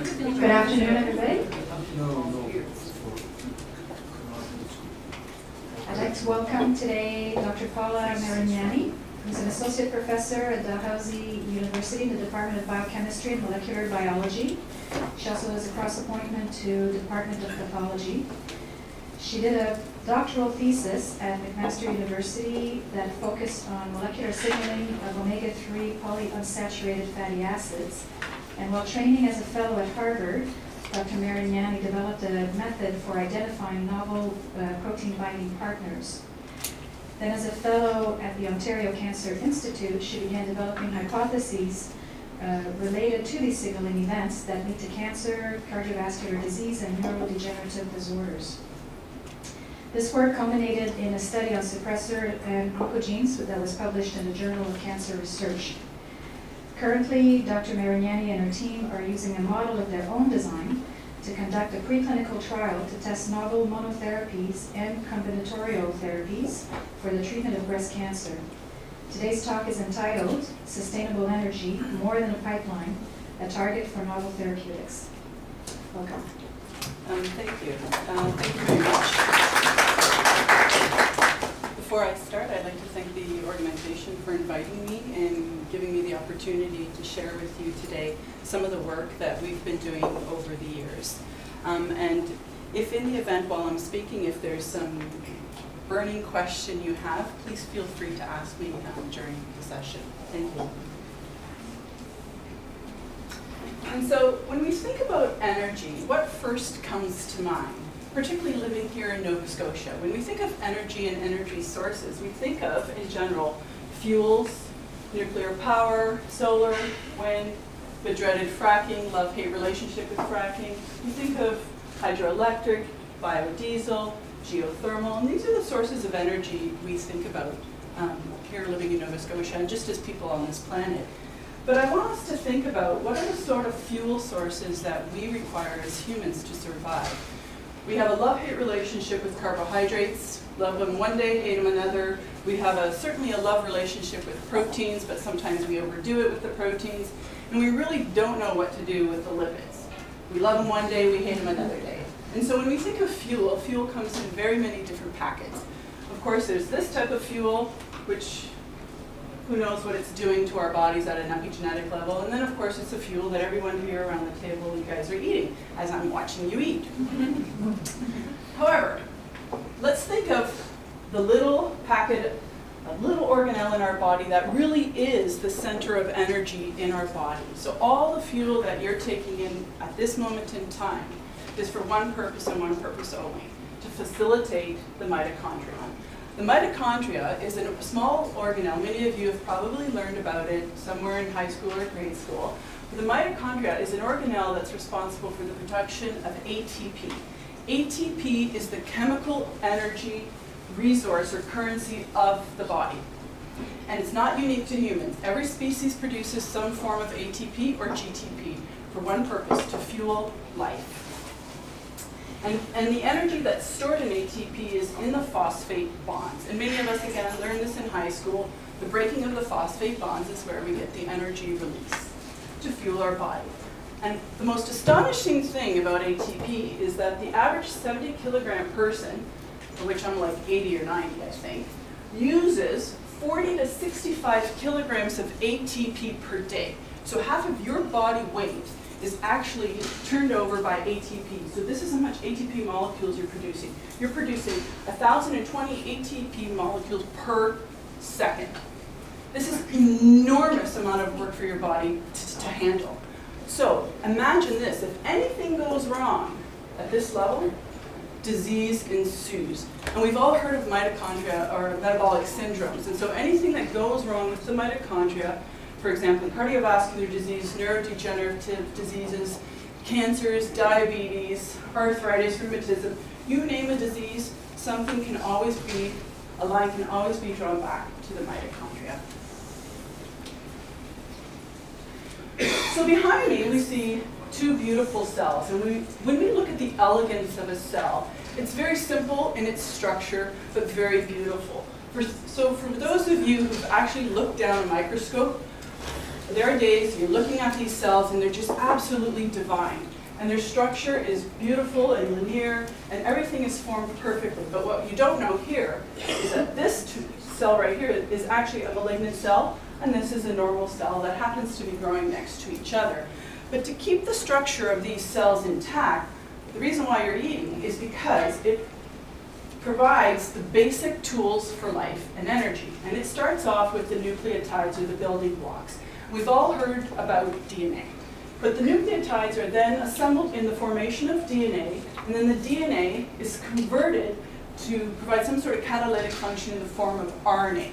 Good afternoon, everybody. I'd like to welcome today Dr. Paola Marignani, who's an associate professor at Dalhousie University in the Department of Biochemistry and Molecular Biology. She also has a cross-appointment to the Department of Pathology. She did a doctoral thesis at McMaster University that focused on molecular signaling of omega-3 polyunsaturated fatty acids. And while training as a fellow at Harvard, Dr. Marignani developed a method for identifying novel protein-binding partners. Then as a fellow at the Ontario Cancer Institute, she began developing hypotheses related to these signaling events that lead to cancer, cardiovascular disease, and neurodegenerative disorders. This work culminated in a study on suppressor and oncogenes that was published in the Journal of Cancer Research. Currently, Dr. Marignani and her team are using a model of their own design to conduct a preclinical trial to test novel monotherapies and combinatorial therapies for the treatment of breast cancer. Today's talk is entitled Sustainable Energy, More Than a Pipeline, a Target for Novel Therapeutics. Welcome. Thank you. Thank you very much. Before I start, I'd like to thank the organization for inviting me and giving me the opportunity to share with you today some of the work that we've been doing over the years. And if in the event while I'm speaking, if there's some burning question you have, please feel free to ask me during the session. Thank you. And so when we think about energy, what first comes to mind? Particularly living here in Nova Scotia. When we think of energy and energy sources, we think of, in general, fuels, nuclear power, solar, wind, the dreaded fracking, love-hate relationship with fracking. We think of hydroelectric, biodiesel, geothermal, and these are the sources of energy we think about here living in Nova Scotia, and just as people on this planet. But I want us to think about what are the sort of fuel sources that we require as humans to survive. We have a love-hate relationship with carbohydrates, love them one day, hate them another. We have certainly a love relationship with proteins, but sometimes we overdo it with the proteins. And we really don't know what to do with the lipids. We love them one day, we hate them another day. And so when we think of fuel, fuel comes in very many different packets. Of course, there's this type of fuel, which who knows what it's doing to our bodies at an epigenetic level. And then, of course, it's a fuel that everyone here around the table, you guys are eating, as I'm watching you eat. However, let's think of the little packet, a little organelle in our body that really is the center of energy in our body. So all the fuel that you're taking in at this moment in time is for one purpose and one purpose only, to facilitate the mitochondria. The mitochondria is a small organelle. Many of you have probably learned about it somewhere in high school or grade school. But the mitochondria is an organelle that's responsible for the production of ATP. ATP is the chemical energy resource or currency of the body. And it's not unique to humans. Every species produces some form of ATP or GTP for one purpose, to fuel life. And the energy that's stored in ATP is in the phosphate bonds. And many of us, again, learned this in high school. The breaking of the phosphate bonds is where we get the energy release to fuel our body. And the most astonishing thing about ATP is that the average 70 kilogram person, for which I'm like 80 or 90, I think, uses 40 to 65 kilograms of ATP per day. So half of your body weight is actually turned over by ATP. So this is how much ATP molecules you're producing. You're producing 1,020 ATP molecules per second. This is an enormous amount of work for your body to handle. So imagine this, if anything goes wrong at this level, disease ensues. And we've all heard of mitochondria or metabolic syndromes. And so anything that goes wrong with the mitochondria, for example, cardiovascular disease, neurodegenerative diseases, cancers, diabetes, arthritis, rheumatism, you name a disease, something can always be, a line can always be drawn back to the mitochondria. So behind me, we see two beautiful cells. And when we look at the elegance of a cell, it's very simple in its structure, but very beautiful. So for those of you who've actually looked down a microscope, There are days you're looking at these cells and they're just absolutely divine. And their structure is beautiful and linear, and everything is formed perfectly. But what you don't know here is that this cell right here is actually a malignant cell, and this is a normal cell that happens to be growing next to each other. But to keep the structure of these cells intact, the reason why you're eating is because it provides the basic tools for life and energy. And it starts off with the nucleotides, or the building blocks. We've all heard about DNA. But the nucleotides are then assembled in the formation of DNA, and then the DNA is converted to provide some sort of catalytic function in the form of RNA.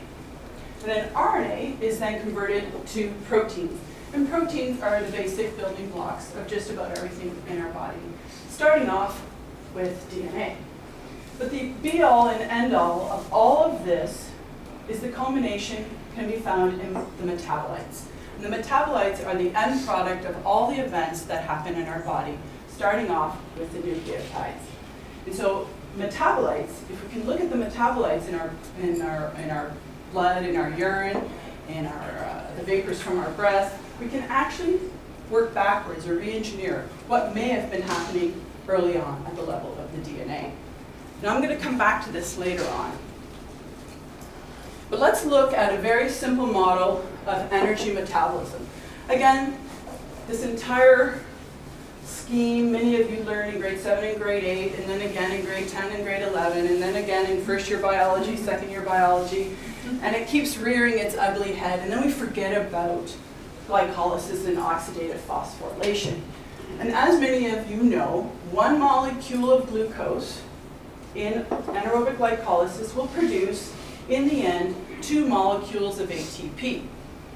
And then RNA is then converted to proteins. And proteins are the basic building blocks of just about everything in our body, starting off with DNA. But the be-all and end-all of all of this is the culmination can be found in the metabolites. And the metabolites are the end product of all the events that happen in our body, starting off with the nucleotides. And so metabolites, if we can look at the metabolites in our blood, in our urine, in the vapors from our breath, we can actually work backwards or re-engineer what may have been happening early on at the level of the DNA. Now I'm going to come back to this later on. But let's look at a very simple model of energy metabolism. Again, this entire scheme, many of you learn in grade 7 and grade 8, and then again in grade 10 and grade 11, and then again in first year biology, second year biology, and it keeps rearing its ugly head, and then we forget about glycolysis and oxidative phosphorylation. And as many of you know, 1 molecule of glucose in anaerobic glycolysis will produce, in the end, 2 molecules of ATP.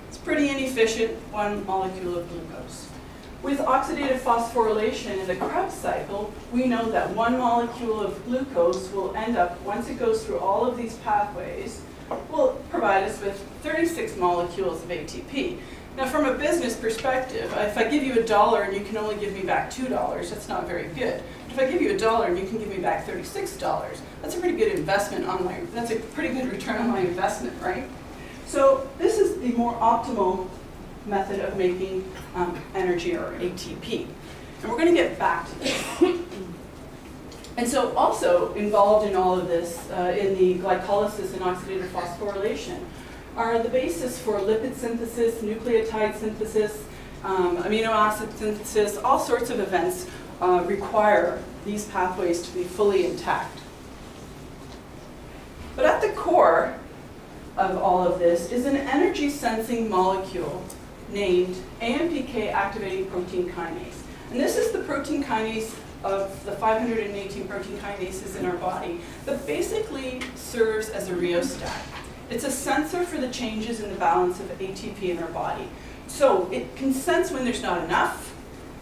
It's pretty inefficient, 1 molecule of glucose. With oxidative phosphorylation in the Krebs cycle, we know that 1 molecule of glucose will end up, once it goes through all of these pathways, will provide us with 36 molecules of ATP. Now from a business perspective, if I give you $1 and you can only give me back $2, that's not very good. If I give you $1 and you can give me back $36, that's a pretty good investment that's a pretty good return on my investment, right? So this is the more optimal method of making energy, or ATP. And we're going to get back to this. And so also involved in all of this, in the glycolysis and oxidative phosphorylation, are the basis for lipid synthesis, nucleotide synthesis, amino acid synthesis. All sorts of events require these pathways to be fully intact. But at the core of all of this is an energy sensing molecule named AMPK activating protein kinase. And this is the protein kinase of the 518 protein kinases in our body that basically serves as a rheostat. It's a sensor for the changes in the balance of ATP in our body. So it can sense when there's not enough,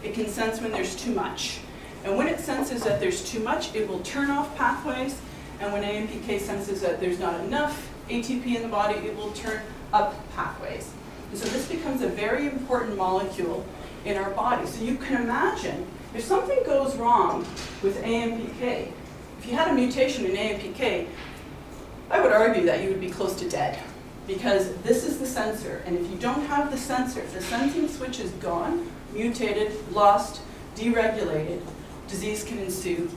it can sense when there's too much. And when it senses that there's too much, it will turn off pathways, and when AMPK senses that there's not enough ATP in the body, it will turn up pathways. And so this becomes a very important molecule in our body. So you can imagine, if something goes wrong with AMPK, if you had a mutation in AMPK, I would argue that you would be close to dead, because this is the sensor, and if you don't have the sensor, the sensing switch is gone, mutated, lost, deregulated, disease can ensue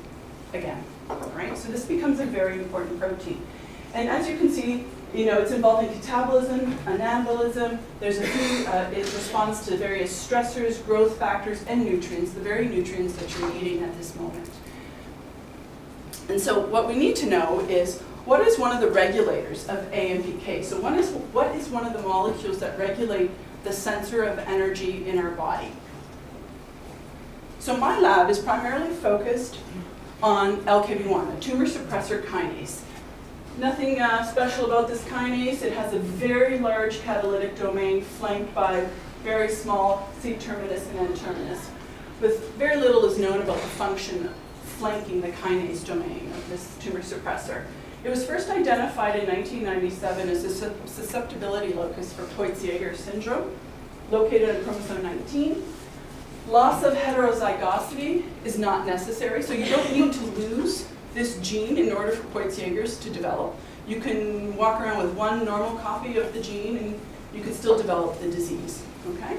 again, right? So this becomes a very important protein. And as you can see, it's involved in catabolism, anabolism. There's a few, it responds to various stressors, growth factors, and nutrients, the very nutrients that you're eating at this moment. And so what we need to know is, what is one of the regulators of AMPK? So what is one of the molecules that regulate the sensor of energy in our body? So my lab is primarily focused on LKB1, a tumor suppressor kinase. Nothing special about this kinase. It has a very large catalytic domain flanked by very small C-terminus and N-terminus, with very little is known about the function flanking the kinase domain of this tumor suppressor. It was first identified in 1997 as a susceptibility locus for Peutz-Jeghers syndrome, located on chromosome 19. Loss of heterozygosity is not necessary, so you don't need to lose this gene in order for Peutz-Jeghers to develop. You can walk around with one normal copy of the gene and you can still develop the disease. okay?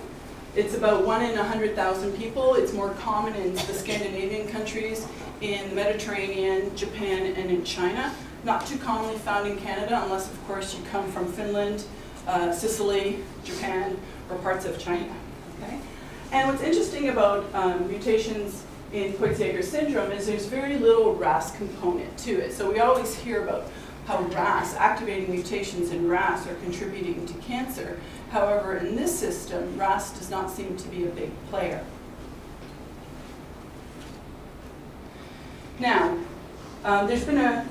It's about 1 in 100,000 people. It's more common in the Scandinavian countries, in the Mediterranean, Japan, and in China. Not too commonly found in Canada, unless, of course, you come from Finland, Sicily, Japan, or parts of China, okay? And what's interesting about mutations in Peutz-Jeghers syndrome is there's very little RAS component to it. So we always hear about how RAS, activating mutations in RAS, are contributing to cancer. However, in this system, RAS does not seem to be a big player. Now, there's been a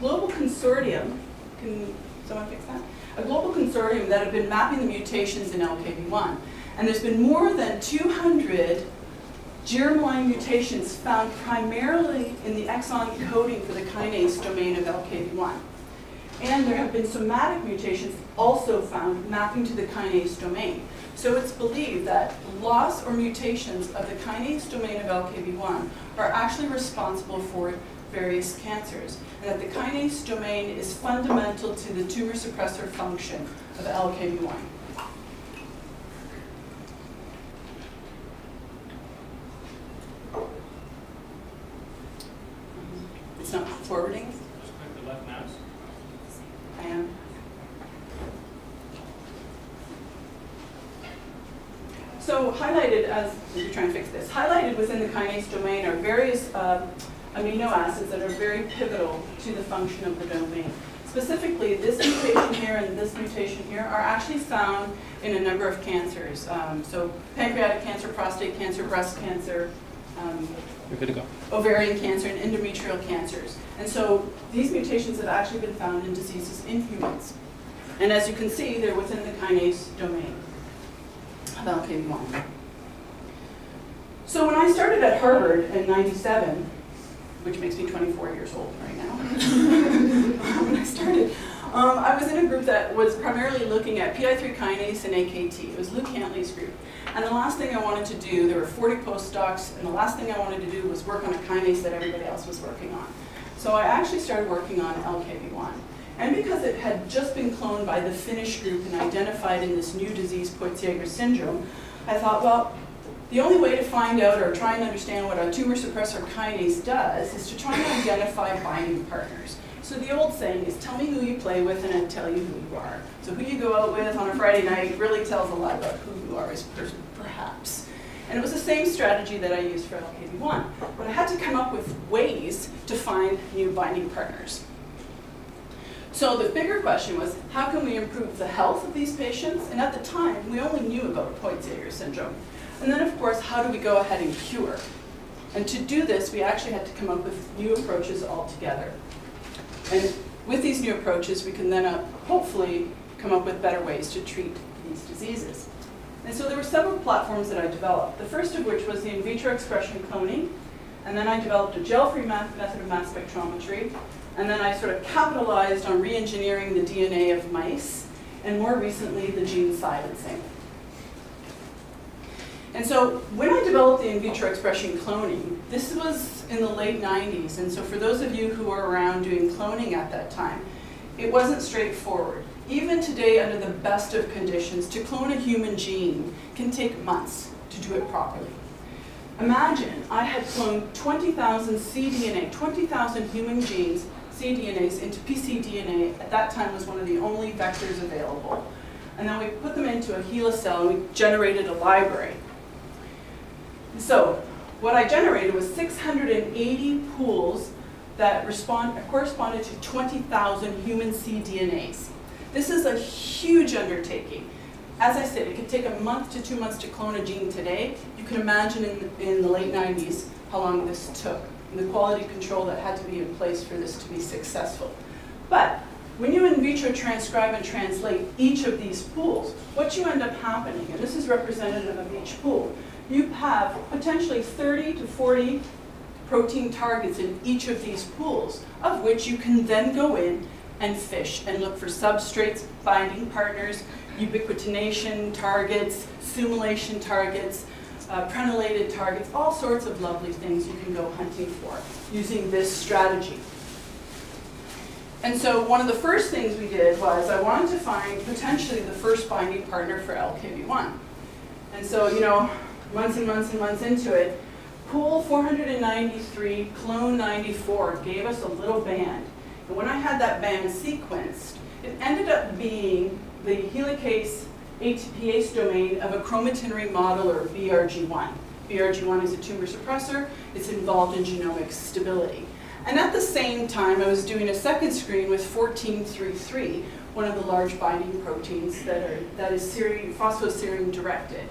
global consortium, can someone fix that? A global consortium that have been mapping the mutations in LKB1. And there's been more than 200 germline mutations found primarily in the exon coding for the kinase domain of LKB1. And there have been somatic mutations also found mapping to the kinase domain. So it's believed that loss or mutations of the kinase domain of LKB1 are actually responsible for various cancers, and that the kinase domain is fundamental to the tumor suppressor function of LKB1. It's not forwarding. Just click the left mouse. I am. So highlighted, as we're trying to fix this, highlighted within the kinase domain are various amino acids that are very pivotal to the function of the domain. Specifically, this mutation here and this mutation here are actually found in a number of cancers. So pancreatic cancer, prostate cancer, breast cancer, You're good to go. ovarian cancer, and endometrial cancers. And so these mutations have actually been found in diseases in humans. And as you can see, they're within the kinase domain of LKB1. So when I started at Harvard in '97, which makes me 24 years old right now, when I started, I was in a group that was primarily looking at PI3 kinase and AKT. It was Luke Hantley's group. And the last thing I wanted to do, there were 40 postdocs, and the last thing I wanted to do was work on a kinase that everybody else was working on. So I actually started working on LKB1. And because it had just been cloned by the Finnish group and identified in this new disease, Peutz-Jeghers syndrome, I thought, well, the only way to find out or try and understand what a tumor suppressor kinase does is to try and identify binding partners. So the old saying is, tell me who you play with and I'll tell you who you are. So who you go out with on a Friday night really tells a lot about who you are as a person, perhaps. And it was the same strategy that I used for LKB1. But I had to come up with ways to find new binding partners. So the bigger question was, how can we improve the health of these patients? And at the time, we only knew about Peutz-Jeghers syndrome. And then, of course, how do we go ahead and cure? And to do this, we actually had to come up with new approaches altogether. And with these new approaches, we can then hopefully come up with better ways to treat these diseases. And so there were several platforms that I developed. The first of which was the in vitro expression cloning. And then I developed a gel-free method of mass spectrometry. And then I sort of capitalized on re-engineering the DNA of mice. And more recently, the gene silencing. And so when I developed the in vitro expression cloning, this was in the late 90s. And so for those of you who were around doing cloning at that time, it wasn't straightforward. Even today, under the best of conditions, to clone a human gene can take months to do it properly. Imagine I had cloned 20,000 cDNA, 20,000 human genes, cDNAs, into pcDNA. At that time was one of the only vectors available. And then we put them into a HeLa cell and we generated a library. So what I generated was 680 pools that corresponded to 20,000 human cDNAs. This is a huge undertaking. As I said, it could take a month to 2 months to clone a gene today. You can imagine in the late 90s how long this took, and the quality control that had to be in place for this to be successful. But when you in vitro transcribe and translate each of these pools, what you end up happening, and this is representative of each pool, you have potentially 30 to 40 protein targets in each of these pools, of which you can then go in and fish and look for substrates, binding partners, ubiquitination targets, simulation targets, prenylated targets, all sorts of lovely things you can go hunting for using this strategy. And so one of the first things we did was I wanted to find potentially the first binding partner for LKB1. And so, you know, months and months and months into it, pool 493, clone 94 gave us a little band. And when I had that band sequenced, it ended up being the helicase ATPase domain of a chromatin remodeler, BRG1. BRG1 is a tumor suppressor. It's involved in genomic stability. And at the same time, I was doing a second screen with 1433, one of the large binding proteins that is phosphoserine directed.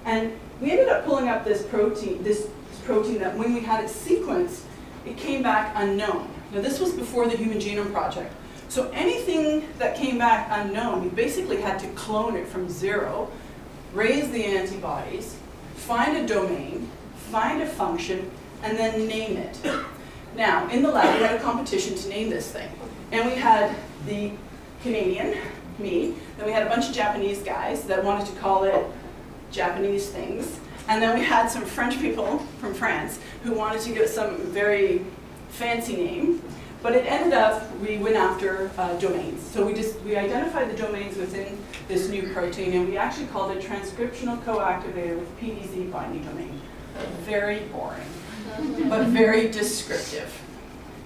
And we ended up pulling up this protein that when we had it sequenced, it came back unknown. Now this was before the Human Genome Project. So anything that came back unknown, we basically had to clone it from zero, raise the antibodies, find a domain, find a function, and then name it. Now, in the lab, we had a competition to name this thing. And we had the Canadian, me, then we had a bunch of Japanese guys that wanted to call it Japanese things. And then we had some French people from France who wanted to give it some very fancy name. But it ended up, we went after domains. So we identified the domains within this new protein, and we actually called it transcriptional coactivator with PDZ binding domain. Very boring, but very descriptive.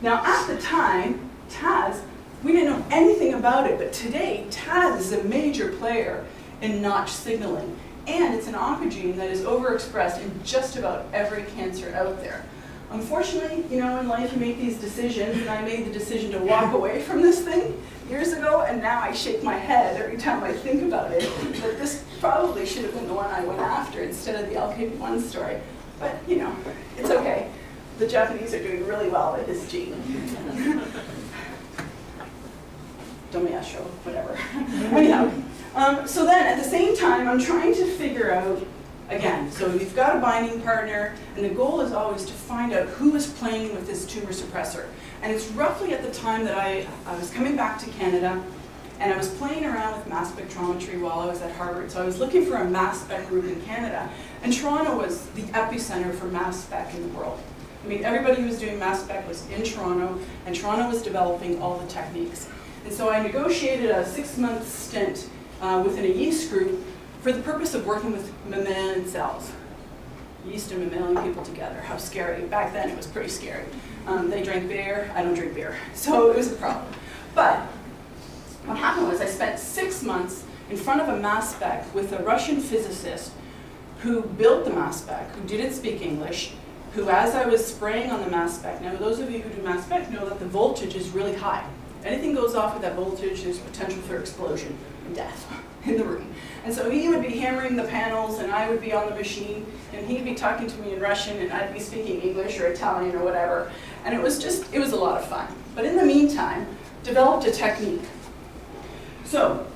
Now at the time, TAZ, we didn't know anything about it, but today TAZ is a major player in Notch signaling. And it's an oncogene that is overexpressed in just about every cancer out there. Unfortunately, you know, in life you make these decisions, and I made the decision to walk away from this thing years ago, and now I shake my head every time I think about it, that this probably should have been the one I went after instead of the LKB1 story. But, you know, it's okay. The Japanese are doing really well with this gene. Domayasho, whatever. Anyhow, so then at the same time, I'm trying to figure out, again, so we've got a binding partner, and the goal is always to find out who is playing with this tumor suppressor. And it's roughly at the time that I was coming back to Canada, and I was playing around with mass spectrometry while I was at Harvard. So I was looking for a mass spec group in Canada, and Toronto was the epicenter for mass spec in the world. I mean, everybody who was doing mass spec was in Toronto, and Toronto was developing all the techniques. And so I negotiated a 6-month stint within a yeast group for the purpose of working with mammalian cells. Yeast and mammalian people together, how scary. Back then it was pretty scary. They drank beer, I don't drink beer. So it was a problem. But what happened was I spent 6 months in front of a mass spec with a Russian physicist who built the mass spec, who didn't speak English, who as I was spraying on the mass spec, now those of you who do mass spec know that the voltage is really high. Anything goes off with that voltage, there's potential for explosion and death in the room. And so he would be hammering the panels, and I would be on the machine, and he'd be talking to me in Russian, and I'd be speaking English or Italian or whatever. And it was a lot of fun. But in the meantime, developed a technique. So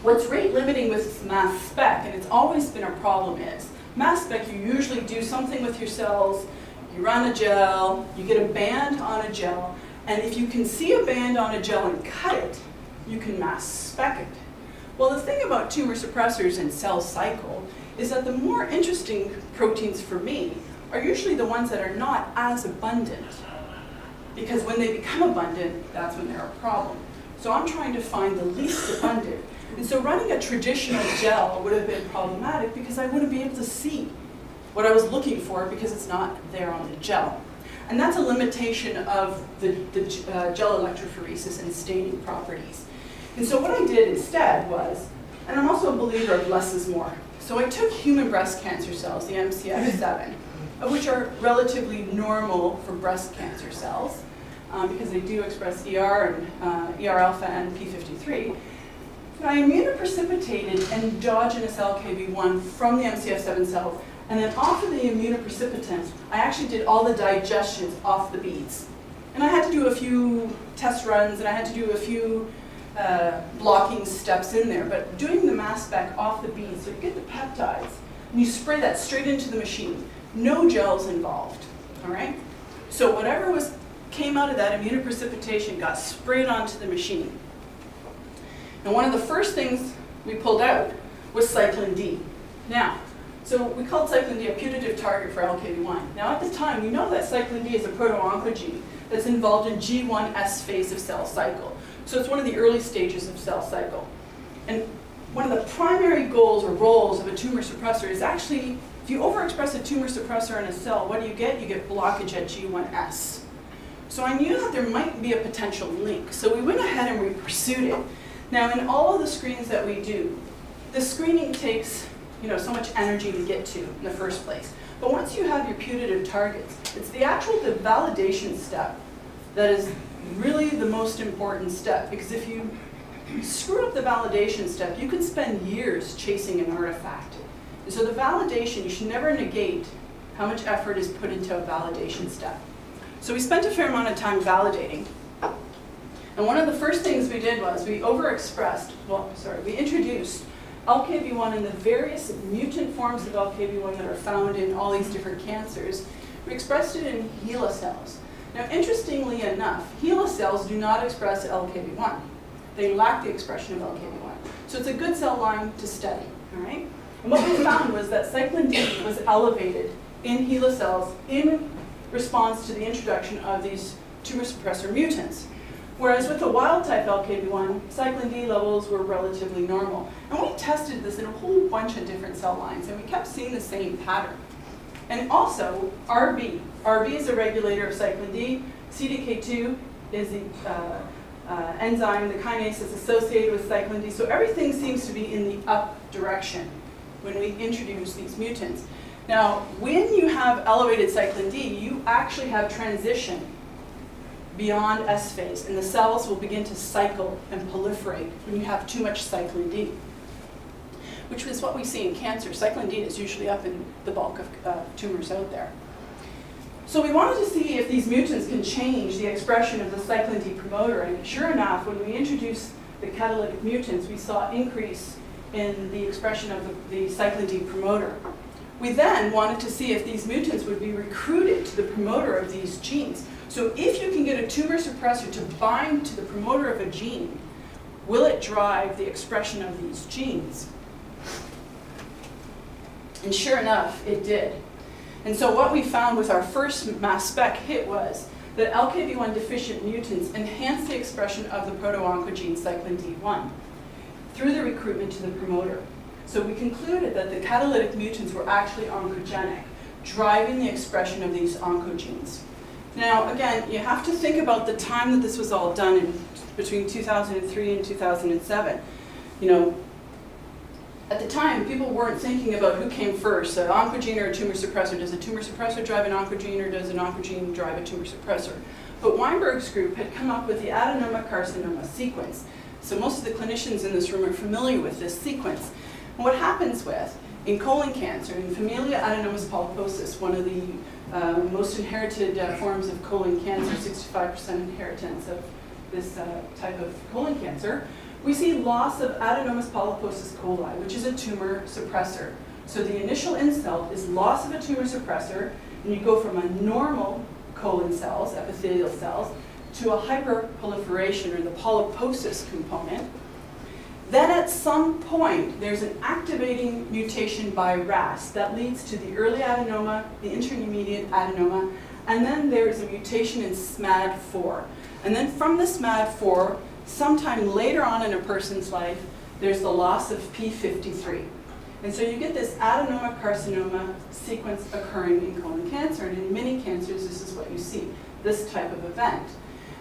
what's rate limiting with mass spec, and it's always been a problem, is mass spec, you usually do something with your cells, you run a gel, you get a band on a gel, and if you can see a band on a gel and cut it, you can mass spec it. Well, the thing about tumor suppressors and cell cycle is that the more interesting proteins for me are usually the ones that are not as abundant. Because when they become abundant, that's when they're a problem. So I'm trying to find the least abundant. And so running a traditional gel would have been problematic because I wouldn't be able to see what I was looking for because it's not there on the gel. And that's a limitation of the gel electrophoresis and staining properties. And so what I did instead was, and I'm also a believer of less is more. So I took human breast cancer cells, the MCF7, which are relatively normal for breast cancer cells, because they do express ER and ER alpha and P53. And I immunoprecipitated endogenous LKB1 from the MCF7 cells, and then off of the immunoprecipitant, I actually did all the digestions off the beads. And I had to do a few test runs, and I had to do a few blocking steps in there, but doing the mass spec off the beads, so you get the peptides, and you spray that straight into the machine. No gels involved, all right? So whatever came out of that immunoprecipitation got sprayed onto the machine. And one of the first things we pulled out was cyclin D. Now, so we called cyclin D a putative target for LKB1. Now at the time, you know that cyclin D is a proto-oncogene that's involved in G1S phase of cell cycle. So it's one of the early stages of cell cycle. And one of the primary goals or roles of a tumor suppressor is actually, if you overexpress a tumor suppressor in a cell, what do? You get blockage at G1S. So I knew that there might be a potential link. So we went ahead and we pursued it. Now in all of the screens that we do, the screening takes so much energy to get to in the first place. But once you have your putative targets, it's the validation step that is really the most important step. Because if you screw up the validation step, you can spend years chasing an artifact. And so the validation, you should never negate how much effort is put into a validation step. So we spent a fair amount of time validating. And one of the first things we did was we introduced LKB1 and the various mutant forms of LKB1 that are found in all these different cancers. We expressed it in HeLa cells. Now, interestingly enough, HeLa cells do not express LKB1. They lack the expression of LKB1. So it's a good cell line to study, all right? And what we found was that cyclin D was elevated in HeLa cells in response to the introduction of these tumor suppressor mutants. Whereas with the wild-type LKB1, cyclin D levels were relatively normal. And we tested this in a whole bunch of different cell lines, and we kept seeing the same pattern. And also, RB. RB is a regulator of cyclin D. CDK2 is the enzyme, the kinase is associated with cyclin D. So everything seems to be in the up direction when we introduce these mutants. Now, when you have elevated cyclin D, you actually have transition beyond S phase, and the cells will begin to cycle and proliferate when you have too much cyclin D, which is what we see in cancer. Cyclin D is usually up in the bulk of tumors out there. So we wanted to see if these mutants can change the expression of the cyclin D promoter, and sure enough, when we introduced the catalytic mutants, we saw an increase in the expression of the cyclin D promoter. We then wanted to see if these mutants would be recruited to the promoter of these genes. So if you can get a tumor suppressor to bind to the promoter of a gene, will it drive the expression of these genes? And sure enough, it did. And so what we found with our first mass spec hit was that LKB1 deficient mutants enhance the expression of the proto-oncogene cyclin D1 through the recruitment to the promoter. So we concluded that the catalytic mutants were actually oncogenic, driving the expression of these oncogenes. Now, again, you have to think about the time that this was all done in between 2003 and 2007. At the time, people weren't thinking about who came first, an oncogene or a tumor suppressor. Does a tumor suppressor drive an oncogene, or does an oncogene drive a tumor suppressor? But Weinberg's group had come up with the adenoma carcinoma sequence. So most of the clinicians in this room are familiar with this sequence. And what happens in colon cancer, in familial adenomatous polyposis, one of the most inherited forms of colon cancer, 65% inheritance of this type of colon cancer, we see loss of adenomatous polyposis coli, which is a tumor suppressor. So the initial insult is loss of a tumor suppressor, and you go from a normal colon cells, epithelial cells, to a hyperproliferation, or the polyposis component. Then at some point, there's an activating mutation by RAS that leads to the early adenoma, the intermediate adenoma, and then there's a mutation in SMAD4. And then from the SMAD4, sometime later on in a person's life, there's the loss of P53. And so you get this adenoma carcinoma sequence occurring in colon cancer, and in many cancers, this is what you see, this type of event.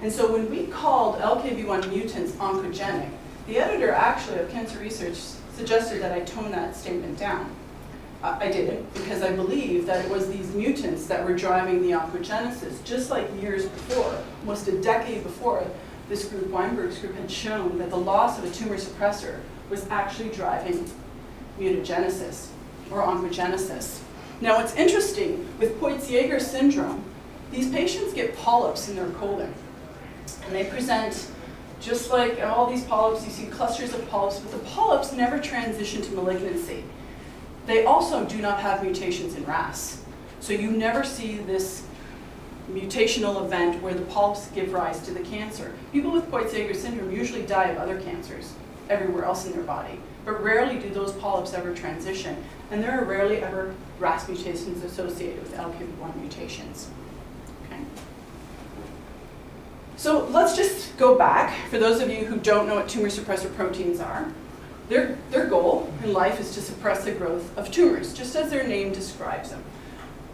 And so when we called LKB1 mutants oncogenic, the editor actually of Cancer Research suggested that I tone that statement down. I didn't, because I believe that it was these mutants that were driving the oncogenesis, just like years before, almost a decade before, this group, Weinberg's group, had shown that the loss of a tumor suppressor was actually driving mutagenesis, or oncogenesis. Now what's interesting, with Poitz-Jeghers syndrome, these patients get polyps in their colon, and they present just like all these polyps. You see clusters of polyps, but the polyps never transition to malignancy. They also do not have mutations in RAS. So you never see this mutational event where the polyps give rise to the cancer. People with Poitz-Jeghers syndrome usually die of other cancers everywhere else in their body, but rarely do those polyps ever transition. And there are rarely ever RAS mutations associated with LKB1 mutations. Okay. So let's just go back. For those of you who don't know what tumor suppressor proteins are, their goal in life is to suppress the growth of tumors, just as their name describes them.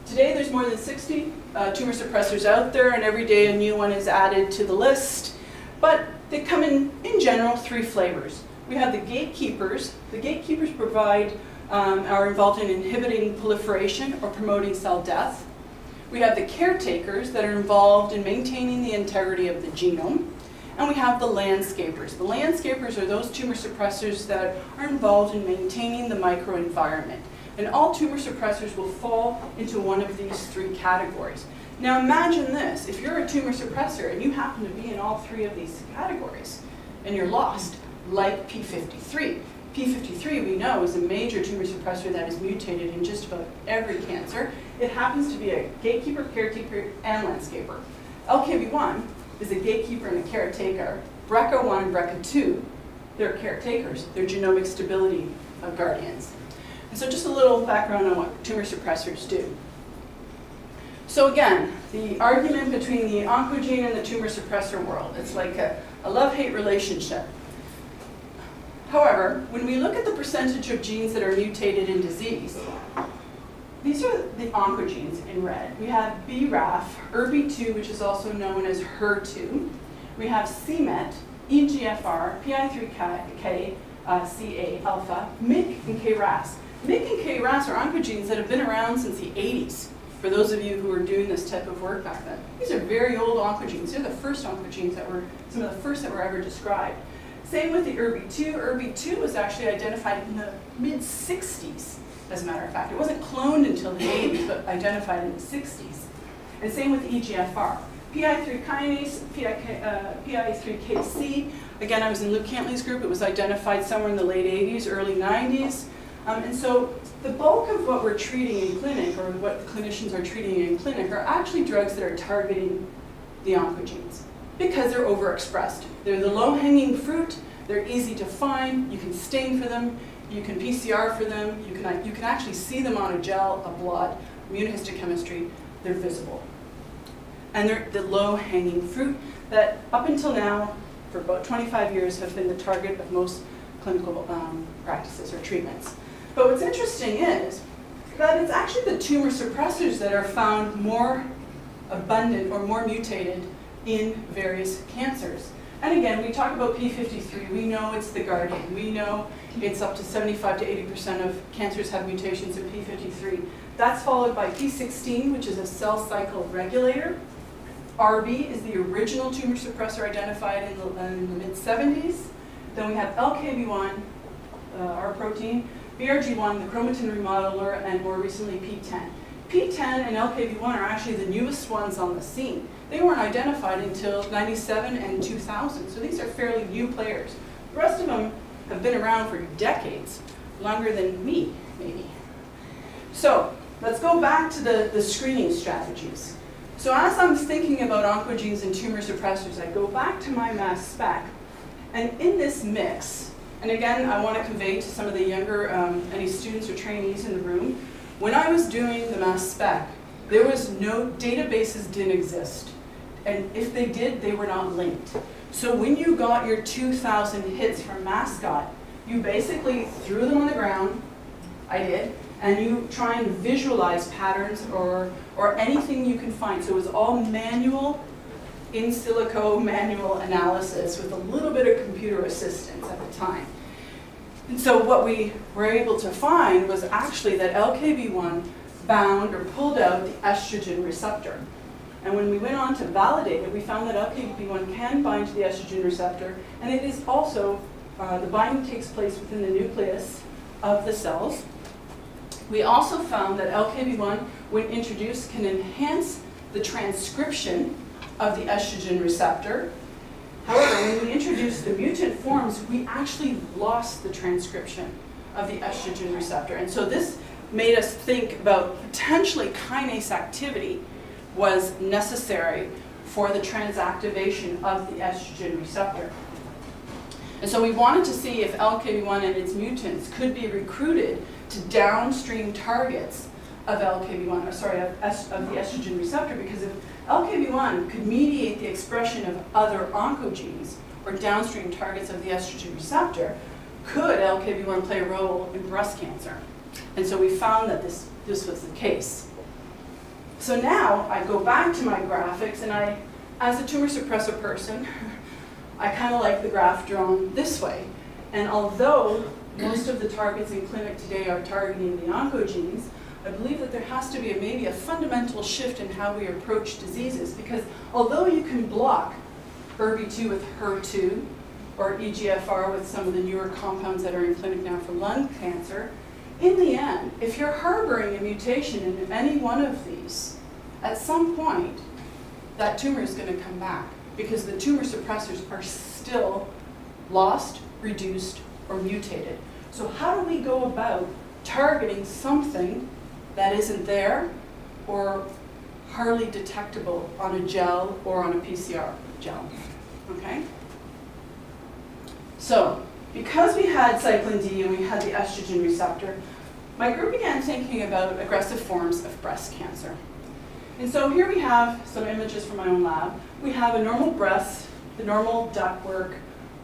Today there's more than 60 tumor suppressors out there, and every day a new one is added to the list. But they come in general, 3 flavors. We have the gatekeepers. The gatekeepers are involved in inhibiting proliferation or promoting cell death. We have the caretakers that are involved in maintaining the integrity of the genome. And we have the landscapers. The landscapers are those tumor suppressors that are involved in maintaining the microenvironment. And all tumor suppressors will fall into one of these 3 categories. Now imagine this, if you're a tumor suppressor and you happen to be in all 3 of these categories, and you're lost, like P53. P53 we know is a major tumor suppressor that is mutated in just about every cancer. It happens to be a gatekeeper, caretaker, and landscaper. LKB1 is a gatekeeper and a caretaker. BRCA1 and BRCA2, they're caretakers. They're genomic stability guardians. And so just a little background on what tumor suppressors do. So again, the argument between the oncogene and the tumor suppressor world, it's like a love-hate relationship. However, when we look at the percentage of genes that are mutated in disease, these are the oncogenes in red. We have BRAF, ERB2, which is also known as HER2. We have CMET, EGFR, PI3K, CA alpha, MYC, and KRAS. MYC and KRAS are oncogenes that have been around since the 80s, for those of you who were doing this type of work back then. These are very old oncogenes. They're the first oncogenes that were, some of the first that were ever described. Same with the ERB2. ERB2 was actually identified in the mid-60s, as a matter of fact. It wasn't cloned until the 80s, but identified in the 60s. And same with EGFR. PI3 kinase, PI3KC. Again, I was in Luke Cantley's group. It was identified somewhere in the late 80s, early 90s. And so the bulk of what we're treating in clinic, or what the clinicians are treating in clinic, are actually drugs that are targeting the oncogenes because they're overexpressed. They're the low-hanging fruit. They're easy to find. You can stain for them. You can PCR for them. You can actually see them on a gel, a blood, immunohistochemistry. They're visible. And they're the low-hanging fruit that up until now, for about 25 years, have been the target of most clinical practices or treatments. But what's interesting is that it's actually the tumor suppressors that are found more abundant or more mutated in various cancers. And again, we talk about P53. We know it's the guardian. We know it's up to 75 to 80% of cancers have mutations in P53. That's followed by P16, which is a cell cycle regulator. RB is the original tumor suppressor identified in the mid-70s. Then we have LKB1, our protein, BRG1, the chromatin remodeler, and more recently P10. P10 and LKB1 are actually the newest ones on the scene. They weren't identified until 97 and 2000, so these are fairly new players. The rest of them have been around for decades, longer than me, maybe. So let's go back to the screening strategies. So as I'm thinking about oncogenes and tumor suppressors, I go back to my mass spec, and in this mix, and again, I want to convey to some of the younger, any students or trainees in the room, when I was doing the mass spec, there was no, databases didn't exist. And if they did, they were not linked. So when you got your 2,000 hits from Mascot, you basically threw them on the ground, I did, and you try and visualize patterns or anything you can find. So it was all manual, in silico manual analysis with a little bit of computer assistance at the time. And so what we were able to find was actually that LKB1 bound or pulled out the estrogen receptor. And when we went on to validate it, we found that LKB1 can bind to the estrogen receptor, and it is also, the binding takes place within the nucleus of the cells. We also found that LKB1, when introduced, can enhance the transcription of the estrogen receptor. However, when we introduced the mutant forms, we actually lost the transcription of the estrogen receptor. And so this made us think about potentially kinase activity was necessary for the transactivation of the estrogen receptor. And so we wanted to see if LKB1 and its mutants could be recruited to downstream targets of LKB1, of the estrogen receptor, because if LKB1 could mediate the expression of other oncogenes, or downstream targets of the estrogen receptor. Could LKB1 play a role in breast cancer? And so we found that this was the case. So now I go back to my graphics, and as a tumor suppressor person, I kind of like the graph drawn this way. And although most of the targets in clinic today are targeting the oncogenes, I believe that there has to be maybe a fundamental shift in how we approach diseases, because although you can block ERBB2 with HER2 or EGFR with some of the newer compounds that are in clinic now for lung cancer, in the end, if you're harboring a mutation in any one of these, at some point, that tumor is going to come back, because the tumor suppressors are still lost, reduced, or mutated. So how do we go about targeting something that isn't there or hardly detectable on a gel or on a PCR gel? Okay? So, because we had cyclin D and we had the estrogen receptor, my group began thinking about aggressive forms of breast cancer. And so here we have some images from my own lab. We have a normal breast, the normal ductwork,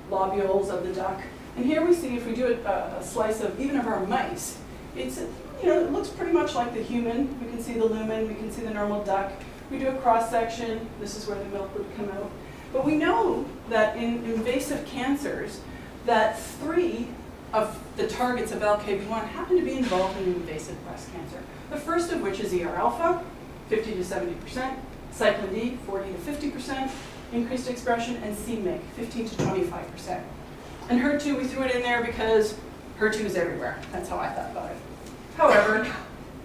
lobules of the duct. And here we see, if we do a slice of even of our mice, it's, it looks pretty much like the human. We can see the lumen, we can see the normal duct. We do a cross section, this is where the milk would come out. But we know that in invasive cancers, that 3 of the targets of LKB1 happen to be involved in invasive breast cancer. The first of which is ER alpha, 50 to 70%, cyclin D, 40 to 50% increased expression, and CMYC, 15 to 25%. And HER2, we threw it in there because HER2 is everywhere. That's how I thought about it. However,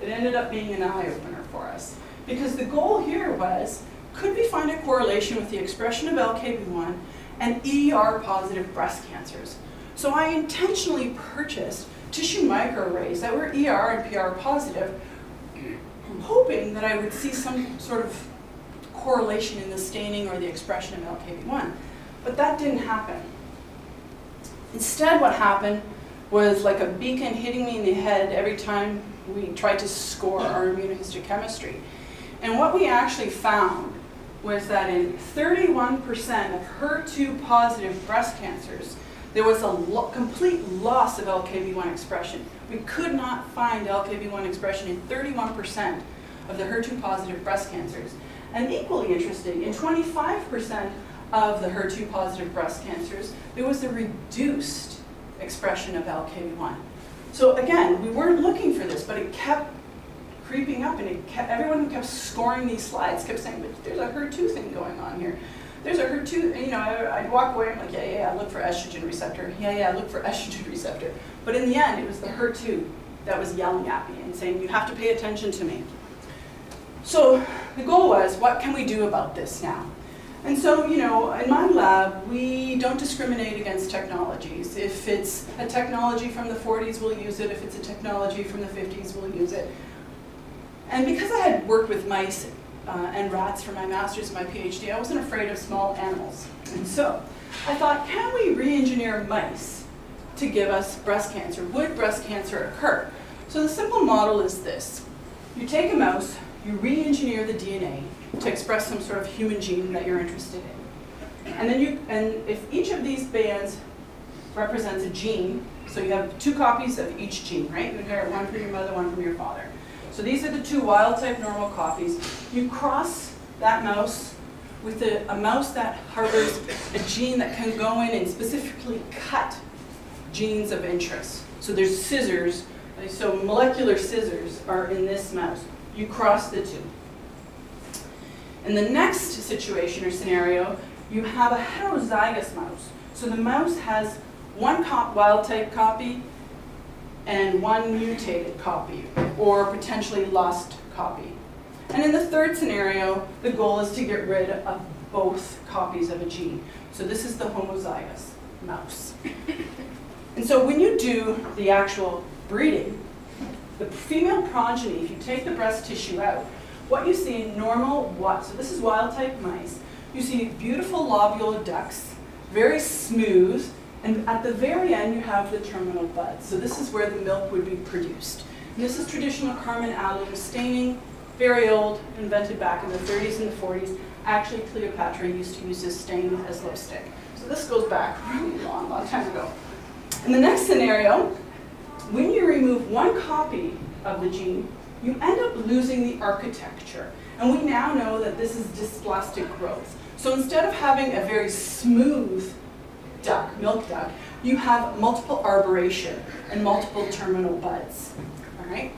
it ended up being an eye-opener for us, because the goal here was, could we find a correlation with the expression of LKB1 and ER-positive breast cancers? So I intentionally purchased tissue microarrays that were ER and PR positive, hoping that I would see some sort of correlation in the staining or the expression of LKB1. But that didn't happen. Instead, what happened was like a beacon hitting me in the head every time we tried to score our immunohistochemistry. And what we actually found was that in 31% of HER2 positive breast cancers, there was a complete loss of LKB1 expression. We could not find LKB1 expression in 31% of the HER2 positive breast cancers. And equally interesting, in 25% of the HER2 positive breast cancers, there was a reduced expression of LKB1. So again, we weren't looking for this, but it kept creeping up, and everyone who kept scoring these slides kept saying, but there's a HER2 thing going on here. There's a HER2, I'd walk away, I'm like, yeah, look for estrogen receptor. Yeah, look for estrogen receptor. But in the end, it was the HER2 that was yelling at me and saying, you have to pay attention to me. So the goal was, what can we do about this now? And so, in my lab, we don't discriminate against technologies. If it's a technology from the 40s, we'll use it. If it's a technology from the 50s, we'll use it. And because I had worked with mice and rats for my master's and my PhD, I wasn't afraid of small animals. And so I thought, can we re-engineer mice to give us breast cancer? Would breast cancer occur? So the simple model is this. You take a mouse, you re-engineer the DNA to express some sort of human gene that you're interested in. And then if each of these bands represents a gene, so you have 2 copies of each gene, right? You inherit one from your mother, one from your father. So these are the 2 wild-type normal copies. You cross that mouse with a mouse that harbors a gene that can go in and specifically cut genes of interest. So there's scissors, so molecular scissors are in this mouse. You cross the 2. In the next situation or scenario, you have a heterozygous mouse. So the mouse has 1 wild-type copy and 1 mutated copy, or potentially lost copy. And in the third scenario, the goal is to get rid of both copies of a gene. So this is the homozygous mouse. And so when you do the actual breeding, the female progeny, if you take the breast tissue out, what you see in normal, so this is wild-type mice, you see beautiful lobular ducts, very smooth, and at the very end you have the terminal bud. So this is where the milk would be produced. And this is traditional Carmen alum staining very old, invented back in the 30s and the 40s. Actually, Cleopatra used to use this stain as lipstick. So this goes back really long, long time ago. In the next scenario, when you remove one copy of the gene, you end up losing the architecture. And we now know that this is dysplastic growth. So instead of having a very smooth duct, milk duct, you have multiple arboration and multiple terminal buds. All right?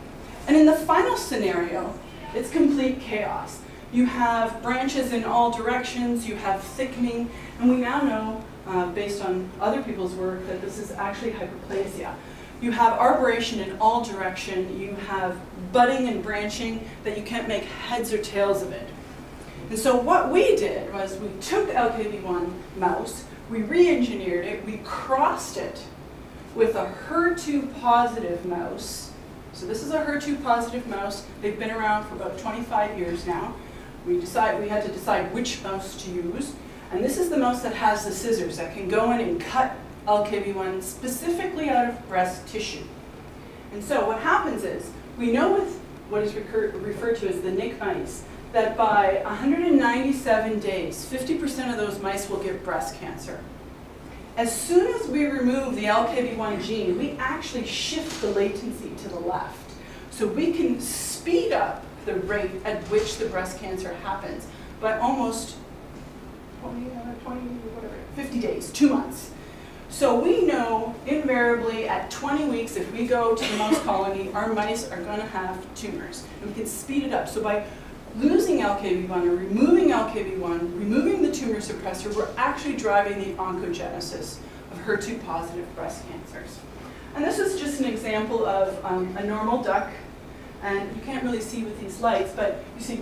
And in the final scenario, it's complete chaos. You have branches in all directions, you have thickening, and we now know, based on other people's work, that this is actually hyperplasia. You have arboration in all direction, you have budding and branching that you can't make heads or tails of it. And so what we did was we took LKB1 mouse, we re-engineered it, we crossed it with a HER2 positive mouse. So this is a HER2 positive mouse. They've been around for about 25 years now. We had to decide which mouse to use. And this is the mouse that has the scissors that can go in and cut LKB1 specifically out of breast tissue. And so what happens is, we know with what is referred to as the NIC mice, that by 197 days, 50% of those mice will get breast cancer. As soon as we remove the LKB1 gene, we actually shift the latency to the left. So we can speed up the rate at which the breast cancer happens by almost 50 days, 2 months. So we know invariably at 20 weeks, if we go to the mouse colony, our mice are going to have tumors. And we can speed it up. So by losing LKB1 or removing LKB1, removing the tumor suppressor, we're actually driving the oncogenesis of HER2 positive breast cancers. And this is just an example of a normal duck. And you can't really see with these lights, but you see,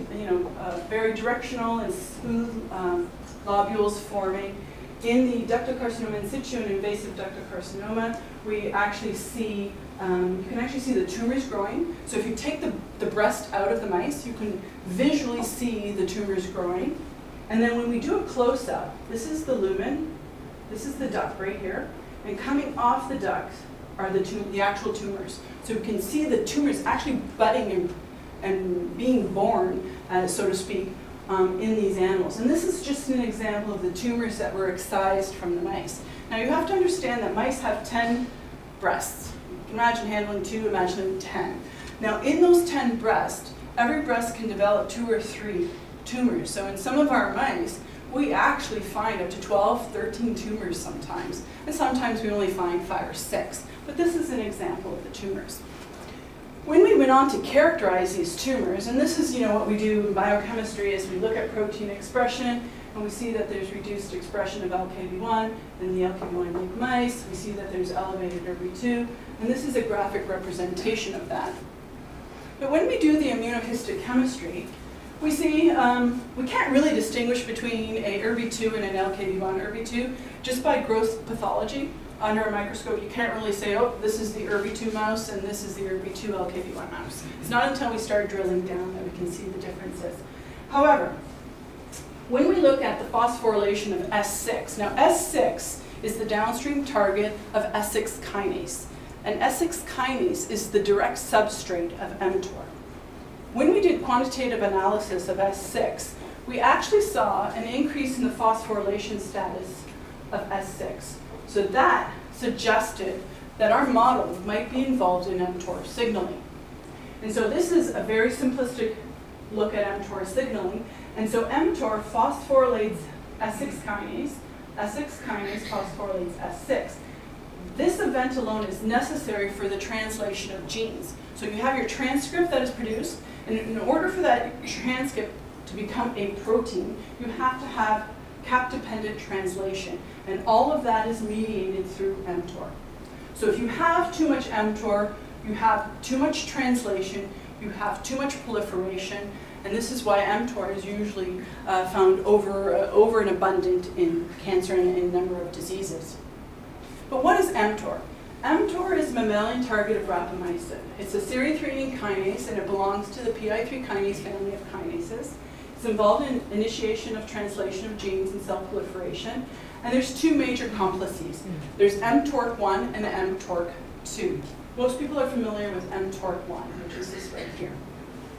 very directional and smooth lobules forming. In the ductal carcinoma in situ and invasive ductal carcinoma, we actually see, you can actually see the tumors growing. So if you take the breast out of the mice, you can visually see the tumors growing. And then when we do a close-up, this is the lumen, this is the duct right here, and coming off the duct are the actual tumors. So we can see the tumors actually budding and being born, so to speak, in these animals. And this is just an example of the tumors that were excised from the mice. Now you have to understand that mice have 10 breasts. You can imagine handling 2, imagine 10. Now in those 10 breasts, every breast can develop 2 or 3 tumors. So in some of our mice, we actually find up to 12, 13 tumors sometimes. And sometimes we only find 5 or 6. But this is an example of the tumors. When we went on to characterize these tumors, and this is what we do in biochemistry, is we look at protein expression, and we see that there's reduced expression of LKB1 in the LKB1 mice. We see that there's elevated ERB2, and this is a graphic representation of that. But when we do the immunohistochemistry, we see we can't really distinguish between a ERB2 and an LKB1 ERB2 just by growth pathology. Under a microscope, you can't really say, oh, this is the ERB2 mouse and this is the ERB2 LKB1 mouse. It's not until we start drilling down that we can see the differences. However, when we look at the phosphorylation of S6, now S6 is the downstream target of S6 kinase. And S6 kinase is the direct substrate of mTOR. When we did quantitative analysis of S6, we actually saw an increase in the phosphorylation status of S6. So that suggested that our model might be involved in mTOR signaling. And so this is a very simplistic look at mTOR signaling. And so mTOR phosphorylates S6 kinase. S6 kinase phosphorylates S6. This event alone is necessary for the translation of genes. So you have your transcript that is produced, and in order for that transcript to become a protein, you have to have cap-dependent translation. And all of that is mediated through mTOR. So if you have too much mTOR, you have too much translation, you have too much proliferation, and this is why mTOR is usually found over and abundant in cancer and in a number of diseases. But what is mTOR? mTOR is a mammalian target of rapamycin. It's a serine kinase, and it belongs to the PI3 kinase family of kinases. It's involved in initiation of translation of genes and cell proliferation. And there's 2 major complexes. There's mTORC1 and mTORC2. Most people are familiar with mTORC1, which is this right here.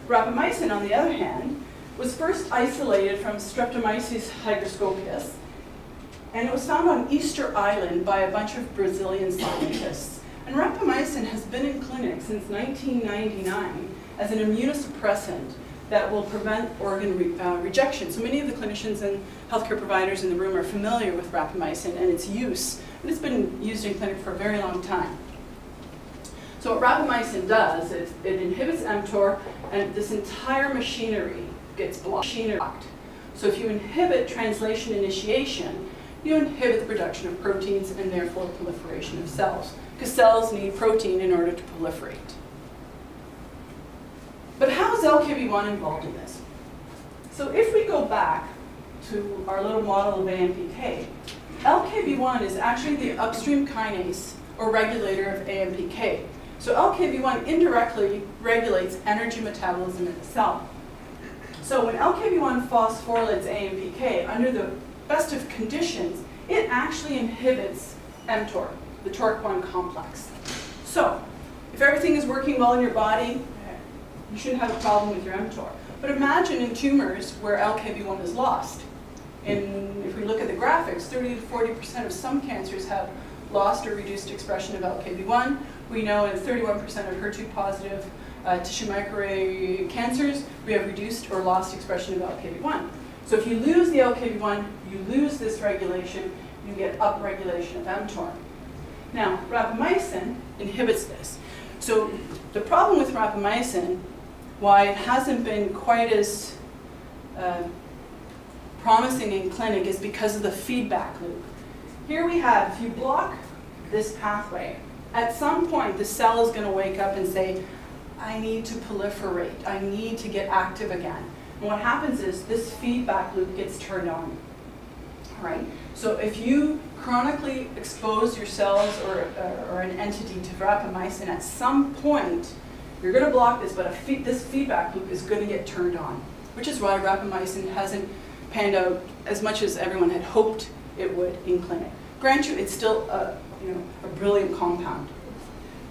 Rapamycin, on the other hand, was first isolated from Streptomyces hygroscopius, and it was found on Easter Island by a bunch of Brazilian scientists. And rapamycin has been in clinic since 1999 as an immunosuppressant that will prevent organ rejection. So many of the clinicians and healthcare providers in the room are familiar with rapamycin and its use, and it's been used in clinic for a very long time. So what rapamycin does is it inhibits mTOR, and this entire machinery gets blocked. So if you inhibit translation initiation, you inhibit the production of proteins and therefore proliferation of cells, because cells need protein in order to proliferate. But how is LKB1 involved in this? So if we go back to our little model of AMPK, LKB1 is actually the upstream kinase or regulator of AMPK. So LKB1 indirectly regulates energy metabolism in the cell. So when LKB1 phosphorylates AMPK, under the best of conditions, it actually inhibits mTOR, the TORC1 complex. So if everything is working well in your body, you shouldn't have a problem with your mTOR. But imagine in tumors where LKB1 is lost. And if we look at the graphics, 30 to 40% of some cancers have lost or reduced expression of LKB1. We know in 31% of HER2-positive tissue microarray cancers, we have reduced or lost expression of LKB1. So if you lose the LKB1, you lose this regulation, you get upregulation of mTOR. Now, rapamycin inhibits this. So the problem with rapamycin, why it hasn't been quite as promising in clinic, is because of the feedback loop. Here we have, if you block this pathway, at some point the cell is going to wake up and say, I need to proliferate, I need to get active again. And what happens is this feedback loop gets turned on. All right? So if you chronically expose your cells or an entity to rapamycin, at some point you're going to block this, but this feedback loop is going to get turned on, which is why rapamycin hasn't panned out as much as everyone had hoped it would in clinic. Grant you, it's still a brilliant compound.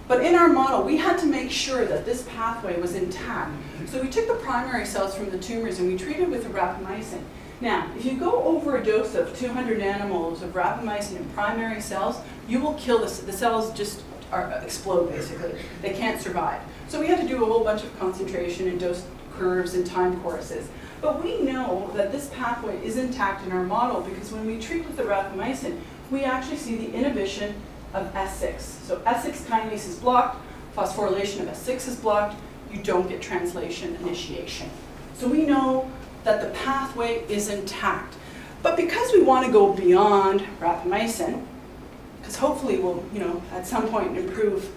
But in our model, we had to make sure that this pathway was intact. So we took the primary cells from the tumors and we treated with rapamycin. Now, if you go over a dose of 200 nanomoles of rapamycin in primary cells, you will kill the cells just explode, basically. They can't survive. So we had to do a whole bunch of concentration and dose curves and time courses. But we know that this pathway is intact in our model because when we treat with the rapamycin, we actually see the inhibition of S6. So S6 kinase is blocked, phosphorylation of S6 is blocked, you don't get translation initiation. So we know that the pathway is intact. But because we want to go beyond rapamycin, because hopefully we'll, at some point improve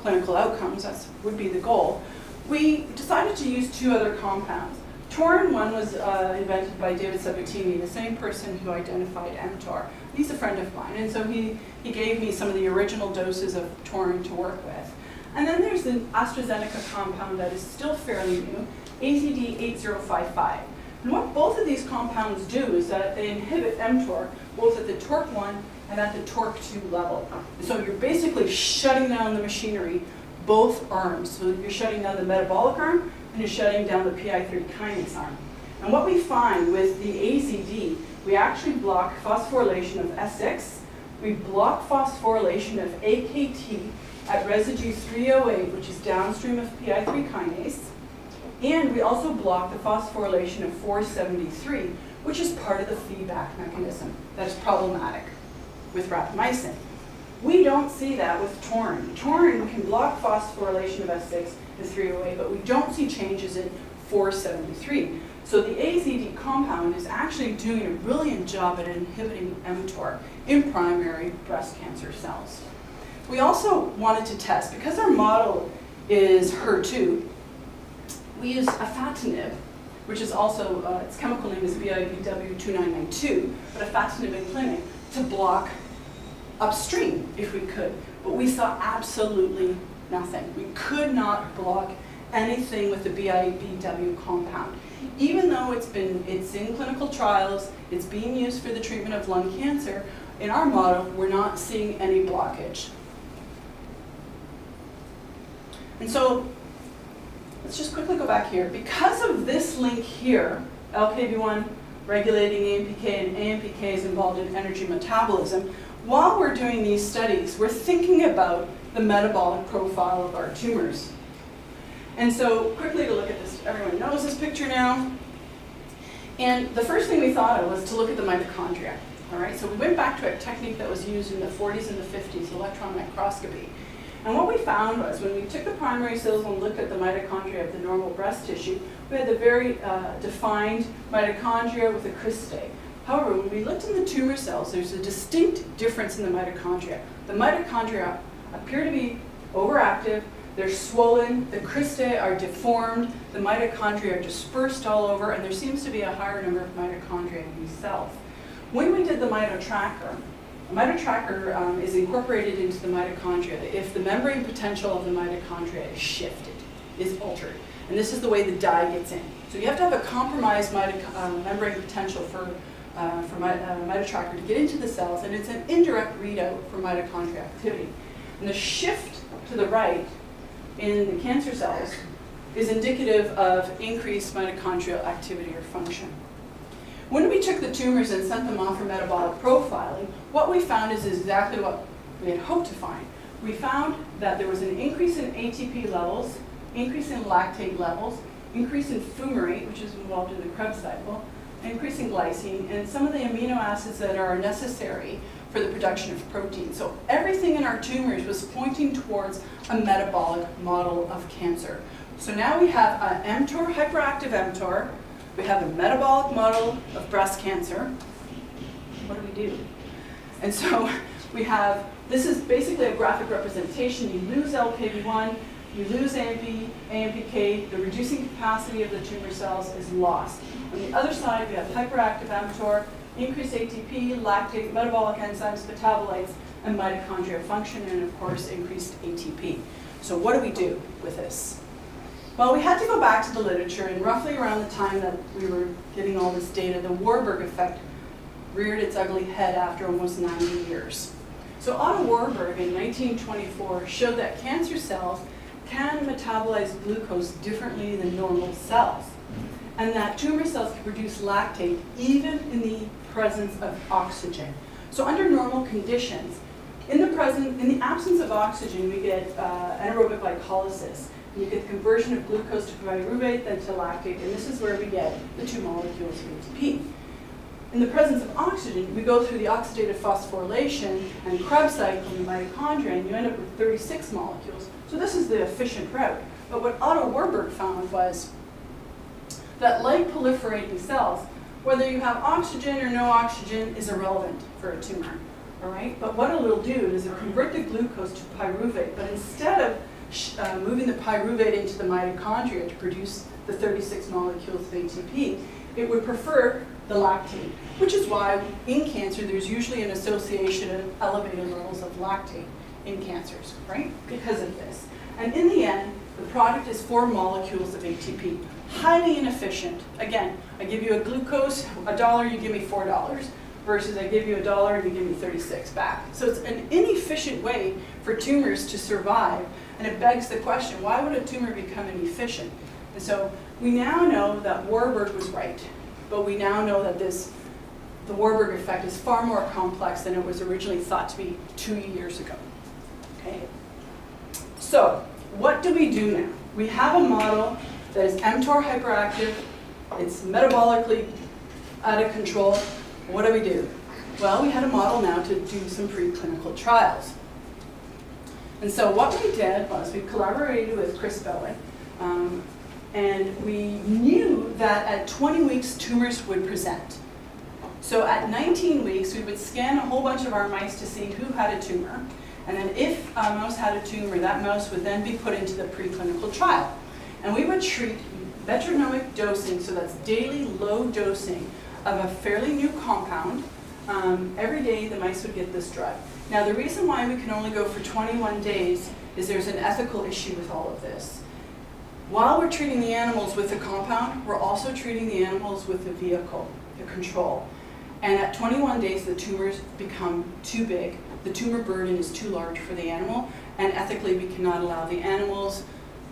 clinical outcomes, that would be the goal, we decided to use two other compounds. Tumour was invented by David Sabatini, the same person who identified mTOR. He's a friend of mine, and so he gave me some of the original doses of Tumour to work with. And then there's the AstraZeneca compound that is still fairly new, AZD8055. And what both of these compounds do is that they inhibit mTOR both at the TORC1 and at the TORC2 level. And so you're basically shutting down the machinery, both arms. So you're shutting down the metabolic arm and you're shutting down the PI3 kinase arm. And what we find with the AZD, we actually block phosphorylation of S6, we block phosphorylation of AKT at residue 308, which is downstream of PI3 kinase, and we also block the phosphorylation of 473, which is part of the feedback mechanism that is problematic with rapamycin. We don't see that with Tumour. Tumour can block phosphorylation of S6 to 308, but we don't see changes in 473. So the AZD compound is actually doing a brilliant job at inhibiting mTOR in primary breast cancer cells. We also wanted to test, because our model is HER2, we use afatinib, which is also, its chemical name is BIBW2992, but afatinib in clinic, to block upstream if we could. But we saw absolutely nothing. We could not block anything with the BIBW compound. Even though it's in clinical trials, it's being used for the treatment of lung cancer, in our model, we're not seeing any blockage. And so let's just quickly go back here. Because of this link here, LKB1 regulating AMPK and AMPK is involved in energy metabolism, while we're doing these studies, we're thinking about the metabolic profile of our tumors. And so quickly to look at this, everyone knows this picture now. And the first thing we thought of was to look at the mitochondria. All right, so we went back to a technique that was used in the 40s and the 50s, electron microscopy. And what we found was when we took the primary cells and looked at the mitochondria of the normal breast tissue, we had the very defined mitochondria with a cristae. However, when we looked in the tumor cells, there's a distinct difference in the mitochondria. The mitochondria appear to be overactive, they're swollen, the cristae are deformed, the mitochondria are dispersed all over, and there seems to be a higher number of mitochondria in these cells. When we did the mitotracker is incorporated into the mitochondria if the membrane potential of the mitochondria is shifted, is altered. And this is the way the dye gets in. So you have to have a compromised membrane potential for mitotracker to get into the cells, and it's an indirect readout for mitochondria activity. And the shift to the right in the cancer cells is indicative of increased mitochondrial activity or function. When we took the tumors and sent them off for metabolic profiling, what we found is exactly what we had hoped to find. We found that there was an increase in ATP levels, increase in lactate levels, increase in fumarate, which is involved in the Krebs cycle, increase in glycine, and some of the amino acids that are necessary for the production of protein. So everything in our tumors was pointing towards a metabolic model of cancer. So now we have an mTOR, hyperactive mTOR, we have a metabolic model of breast cancer. What do we do? And so we have, this is basically a graphic representation. You lose LKB1, you lose AMP, AMPK, the reducing capacity of the tumor cells is lost. On the other side, we have hyperactive mTOR, increased ATP, lactate, metabolic enzymes, metabolites, and mitochondria function, and of course, increased ATP. So what do we do with this? Well, we had to go back to the literature, and roughly around the time that we were getting all this data, the Warburg effect reared its ugly head after almost 90 years. So Otto Warburg in 1924 showed that cancer cells can metabolize glucose differently than normal cells, and that tumor cells can produce lactate even in the presence of oxygen. So under normal conditions, in the absence of oxygen, we get anaerobic glycolysis. You get the conversion of glucose to pyruvate, then to lactate, and this is where we get the two molecules of ATP. In the presence of oxygen, we go through the oxidative phosphorylation and Krebs cycle in the mitochondria, and you end up with 36 molecules. So this is the efficient route. But what Otto Warburg found was that like proliferating cells, whether you have oxygen or no oxygen is irrelevant for a tumor. All right? But what it'll do is it'll convert the glucose to pyruvate, but instead of moving the pyruvate into the mitochondria to produce the 36 molecules of ATP, it would prefer the lactate, which is why in cancer there's usually an association of elevated levels of lactate in cancers, right? Because of this. And in the end, the product is 4 molecules of ATP. Highly inefficient. Again, I give you a glucose, $1, you give me $4, versus I give you $1 and you give me 36 back. So it's an inefficient way for tumors to survive, and it begs the question, why would a tumor become inefficient? And so we now know that Warburg was right, but we now know that the Warburg effect is far more complex than it was originally thought to be 2 years ago. Okay? So what do we do now? We have a model that is mTOR hyperactive, it's metabolically out of control. What do? Well, we had a model now to do some preclinical trials. And so what we did was we collaborated with Chris Bowen, and we knew that at 20 weeks tumors would present. So at 19 weeks, we would scan a whole bunch of our mice to see who had a tumor. And then if a mouse had a tumor, that mouse would then be put into the preclinical trial. And we would treat metronomic dosing, so that's daily low dosing of a fairly new compound. Every day the mice would get this drug. Now the reason why we can only go for 21 days is there's an ethical issue with all of this. While we're treating the animals with the compound, we're also treating the animals with the vehicle, the control. And at 21 days the tumors become too big, the tumor burden is too large for the animal, and ethically we cannot allow the animals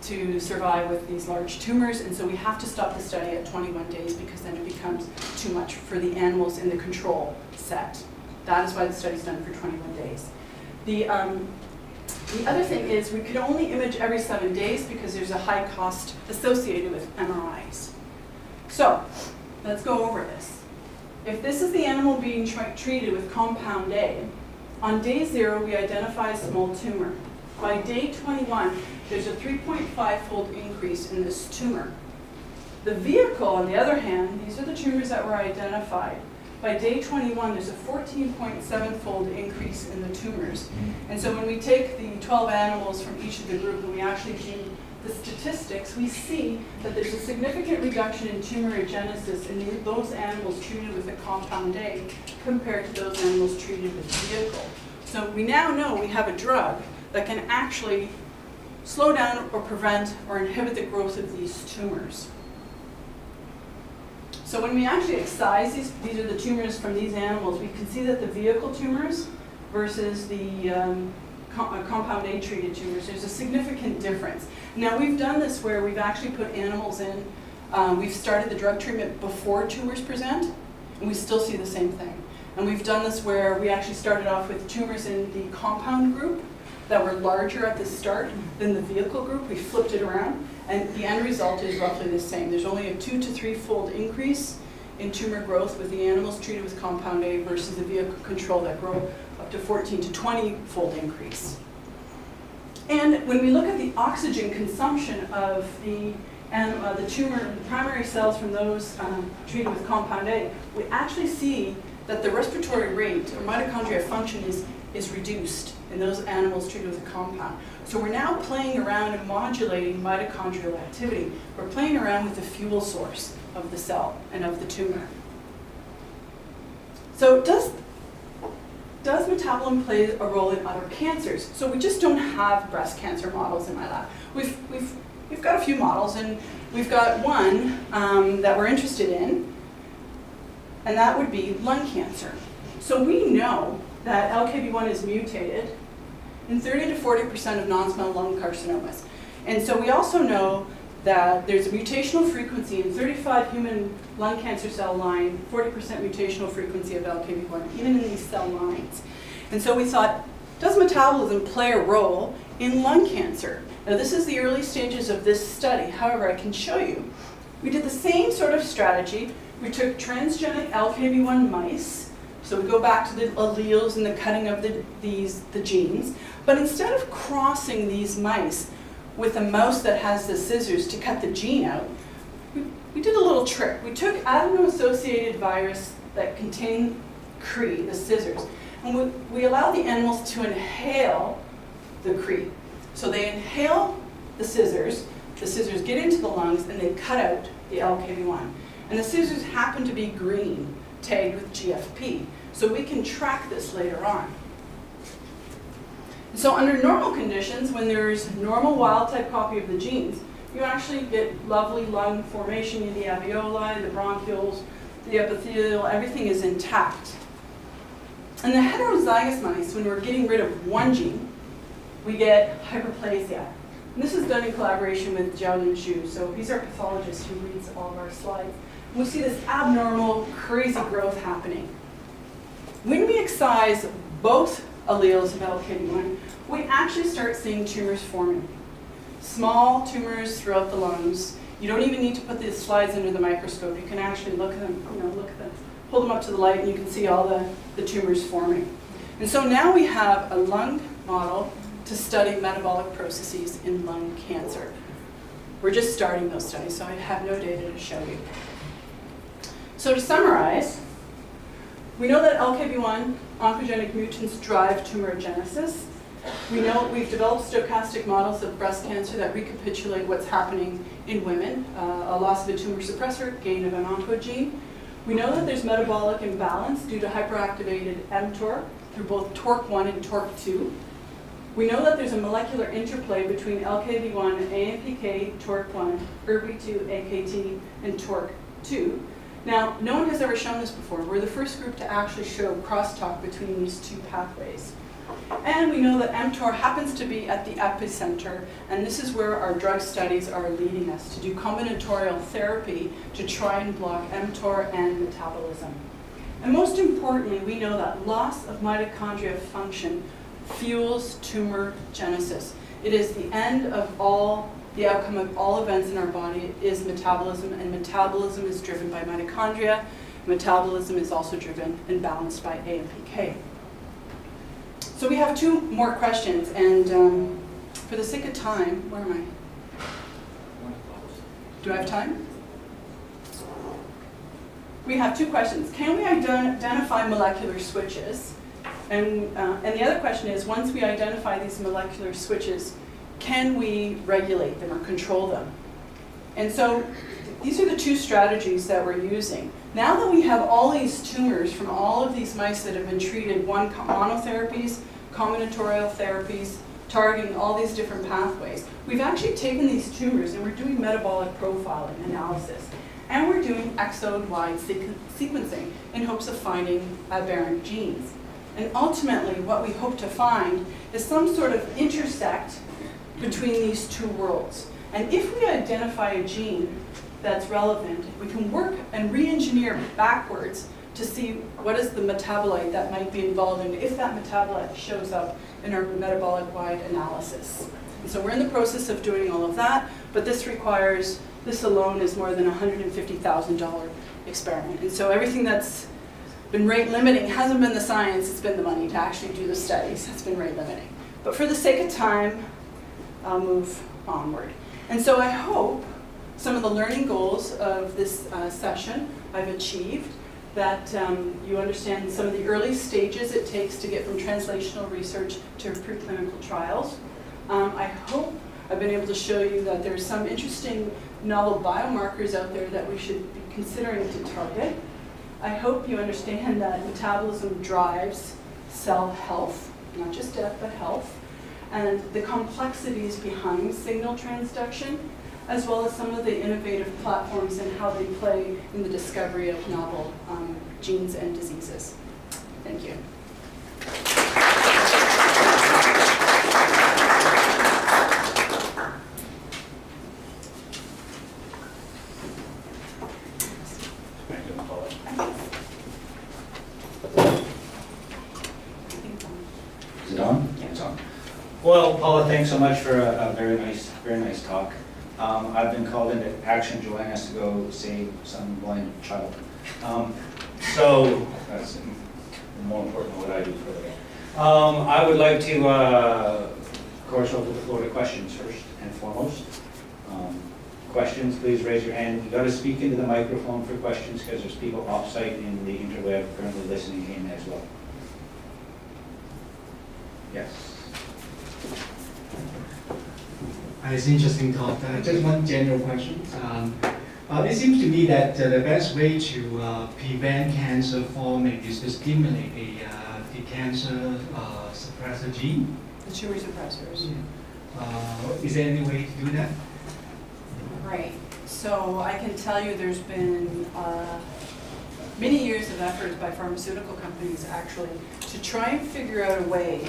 to survive with these large tumors, and so we have to stop the study at 21 days because then it becomes too much for the animals in the control set. That is why the study's done for 21 days. The other thing is we could only image every 7 days because there's a high cost associated with MRIs. So, let's go over this. If this is the animal being treated with compound A, on day 0 we identify a small tumor. By day 21, there's a 3.5-fold increase in this tumor. The vehicle, on the other hand, these are the tumors that were identified. By day 21, there's a 14.7-fold increase in the tumors. And so when we take the 12 animals from each of the group and we actually do the statistics, we see that there's a significant reduction in tumorigenesis in those animals treated with a compound A compared to those animals treated with the vehicle. So we now know we have a drug that can actually slow down or prevent or inhibit the growth of these tumors. So when we actually excise these are the tumors from these animals, we can see that the vehicle tumors versus the compound A treated tumors, there's a significant difference. Now we've done this where we've actually put animals in, we've started the drug treatment before tumors present, and we still see the same thing. And we've done this where we actually started off with tumors in the compound group that were larger at the start than the vehicle group. We flipped it around, and the end result is roughly the same. There's only a 2 to 3-fold increase in tumor growth with the animals treated with compound A versus the vehicle control that grow up to 14 to 20-fold increase. And when we look at the oxygen consumption of the tumor, the primary cells from those treated with compound A, we actually see that the respiratory rate or mitochondrial function is reduced in those animals treated with a compound. So we're now playing around and modulating mitochondrial activity. We're playing around with the fuel source of the cell and of the tumor. So does metabolism play a role in other cancers? So we just don't have breast cancer models in my lab. We've got a few models, and we've got one that we're interested in, and that would be lung cancer. So we know that LKB1 is mutated in 30 to 40% of non-small lung carcinomas. And so we also know that there's a mutational frequency in 35 human lung cancer cell line, 40% mutational frequency of LKB1, even in these cell lines. And so we thought, does metabolism play a role in lung cancer? Now this is the early stages of this study. However, I can show you. We did the same sort of strategy. We took transgenic LKB1 mice. So we go back to the alleles and the cutting of the genes. But instead of crossing these mice with a mouse that has the scissors to cut the gene out, we did a little trick. We took adeno-associated virus that contained Cree, the scissors, and we allowed the animals to inhale the Cree. So they inhale the scissors get into the lungs, and they cut out the LKB1. And the scissors happen to be green, tagged with GFP. So we can track this later on. So under normal conditions, when there's normal wild-type copy of the genes, you actually get lovely lung formation in the alveoli, the bronchioles, the epithelial, everything is intact. In the heterozygous mice, when we're getting rid of one gene, we get hyperplasia. And this is done in collaboration with Jiaolin Zhu. So he's our pathologist who reads all of our slides. And we see this abnormal, crazy growth happening. When we excise both alleles of LKB1, we actually start seeing tumors forming. Small tumors throughout the lungs. You don't even need to put these slides under the microscope. You can actually look at them, hold them up to the light, and you can see all the tumors forming. And so now we have a lung model to study metabolic processes in lung cancer. We're just starting those studies, so I have no data to show you. So to summarize, we know that LKB1 oncogenic mutants drive tumorigenesis. We know we've developed stochastic models of breast cancer that recapitulate what's happening in women, a loss of a tumor suppressor, gain of an oncogene. We know that there's metabolic imbalance due to hyperactivated mTOR through both TORC1 and TORC2. We know that there's a molecular interplay between LKB1, AMPK, TORC1, ERBB2, AKT, and TORC2. Now, no one has ever shown this before. We're the first group to actually show crosstalk between these two pathways. And we know that mTOR happens to be at the epicenter, and this is where our drug studies are leading us, to do combinatorial therapy to try and block mTOR and metabolism. And most importantly, we know that loss of mitochondria function fuels tumor genesis. It is the end of the outcome of all events in our body is metabolism, and metabolism is driven by mitochondria. Metabolism is also driven and balanced by AMPK. So we have two more questions, and for the sake of time, where am I? Do I have time? We have two questions. Can we identify molecular switches? And the other question is, once we identify these molecular switches, can we regulate them or control them? And so these are the two strategies that we're using. Now that we have all these tumors from all of these mice that have been treated, monotherapies, combinatorial therapies, targeting all these different pathways, we've actually taken these tumors and we're doing metabolic profiling analysis. And we're doing exome-wide sequencing in hopes of finding aberrant genes. And ultimately, what we hope to find is some sort of intersect between these two worlds. And if we identify a gene that's relevant, we can work and re-engineer backwards to see what is the metabolite that might be involved in if that metabolite shows up in our metabolic-wide analysis. And so we're in the process of doing all of that, but this alone is more than a $150,000 experiment. And so everything that's been rate limiting hasn't been the science, it's been the money to actually do the studies. That's been rate limiting. But for the sake of time, I'll move onward. And so I hope some of the learning goals of this session I've achieved, that you understand some of the early stages it takes to get from translational research to preclinical trials. I hope I've been able to show you that there's some interesting novel biomarkers out there that we should be considering to target. I hope you understand that metabolism drives cell health, not just death, but health, and the complexities behind signal transduction, as well as some of the innovative platforms and how they play in the discovery of novel genes and diseases. Thank you. Is it on? Yeah, it's on. Well, Paula, thanks so much for a very nice talk. I've been called into action. Joanne has to go save some blind child. So that's more important than what I do for the day. I would like to, of course, open the floor to questions first and foremost. Questions, please raise your hand. You've got to speak into the microphone for questions because there's people off-site in the interweb currently listening in as well. Yes. It's interesting talk. Just one general question. It seems to me that the best way to prevent cancer forming is to stimulate the cancer suppressor gene. The tumor suppressors. Yeah. Is there any way to do that? Right. So I can tell you there's been many years of efforts by pharmaceutical companies actually to try and figure out a way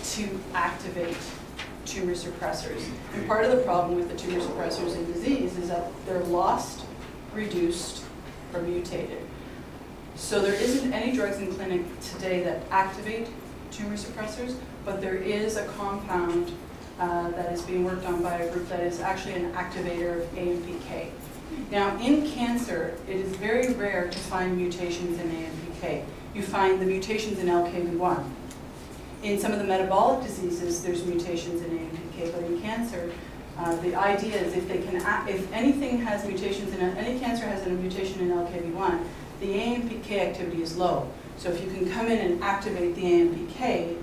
to activate tumor suppressors. And part of the problem with the tumor suppressors in disease is that they're lost, reduced, or mutated. So there isn't any drugs in clinic today that activate tumor suppressors, but there is a compound that is being worked on by a group that is actually an activator of AMPK. Now, in cancer, it is very rare to find mutations in AMPK. You find the mutations in LKB1. In some of the metabolic diseases, there's mutations in AMPK, but in cancer, the idea is if anything has mutations in any cancer has a mutation in LKB1, the AMPK activity is low. So if you can come in and activate the AMPK,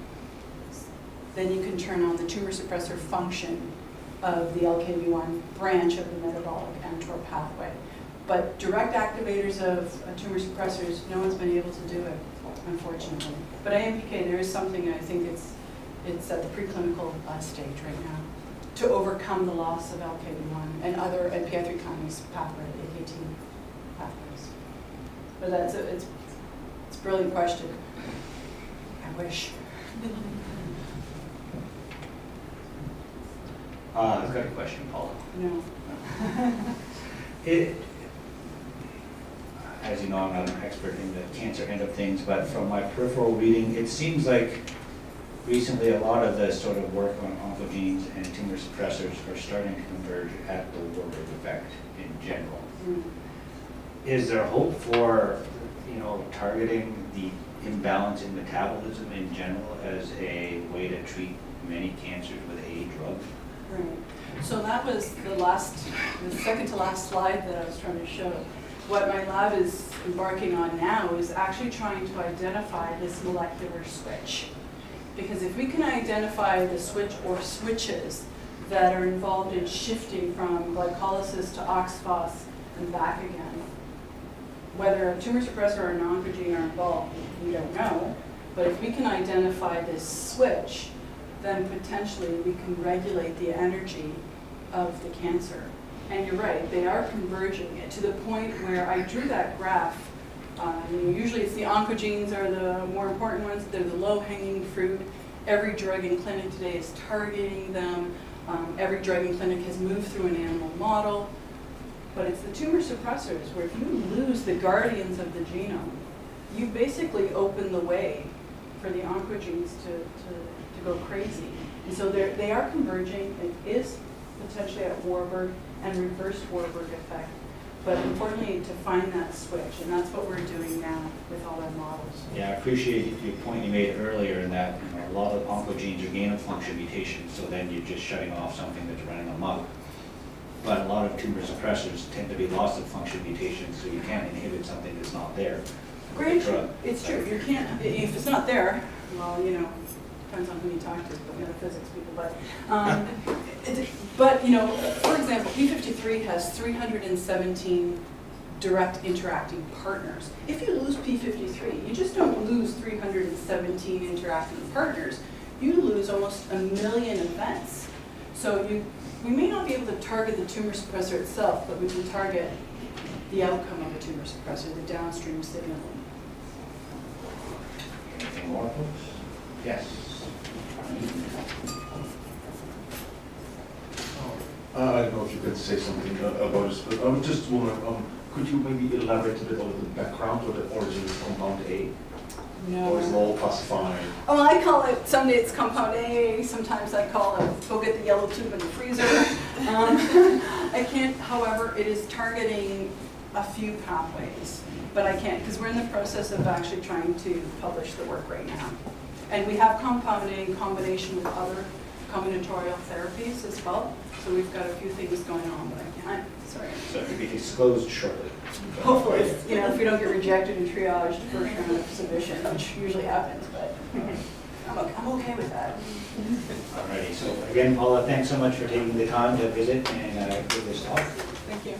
then you can turn on the tumor suppressor function of the LKB1 branch of the metabolic mTOR pathway. But direct activators of tumor suppressors, no one's been able to do it, unfortunately. But AMPK, there is something, I think it's at the preclinical stage right now, to overcome the loss of LKB1 and other PI3 kinase pathway, AKT pathways. But it's a brilliant question. I wish. I've got a question, Paula. No. As you know, I'm not an expert in the cancer end of things, but from my peripheral reading, it seems like recently a lot of the sort of work on oncogenes and tumor suppressors are starting to converge at the Warburg effect in general. Mm. Is there hope for, targeting the imbalance in metabolism in general as a way to treat many cancers with a drug? Right. So that was the second to last slide that I was trying to show. What my lab is embarking on now is actually trying to identify this molecular switch. Because if we can identify the switch or switches that are involved in shifting from glycolysis to oxphos and back again, whether a tumor suppressor or an oncogene are involved, we don't know. But if we can identify this switch, then potentially we can regulate the energy of the cancer. And you're right, they are converging to the point where I drew that graph. Usually it's the oncogenes are the more important ones. They're the low-hanging fruit. Every drug in clinic today is targeting them. Every drug in clinic has moved through an animal model. But it's the tumor suppressors where if you lose the guardians of the genome, you basically open the way for the oncogenes to go crazy. And so they are converging. It is potentially at Warburg and reverse Warburg effect. But importantly, to find that switch, and that's what we're doing now with all our models. Yeah, I appreciate your point you made earlier in that a lot of oncogenes are gain-of-function mutations, so then you're just shutting off something that's running amok. But a lot of tumor suppressors tend to be loss-of-function mutations, so you can't inhibit something that's not there. Great, it's true. You can't, if it's not there, well, depends on who you talk to, but physics people. But for example, P53 has 317 direct interacting partners. If you lose P53, you just don't lose 317 interacting partners. You lose almost 1 million events. So we may not be able to target the tumor suppressor itself, but we can target the outcome of a tumor suppressor, the downstream signaling. Anything more, folks? Yes. I don't know if you could say something about this, but I would just wonder, could you maybe elaborate a bit on the background or the origin of compound A? No. Or is it all classified? Oh, well, I call it, someday it's compound A, sometimes I call it, go get the yellow tube in the freezer. I can't, however, it is targeting a few pathways, but I can't, because we're in the process of actually trying to publish the work right now. And we have compound A in combination with other combinatorial therapies as well. So we've got a few things going on, but I can't, sorry. So it will be disclosed shortly. Hopefully, if we don't get rejected and triaged first round of submission, which usually happens, but I'm okay with that. Alrighty, so again, Paula, thanks so much for taking the time to visit and give this talk. Thank you.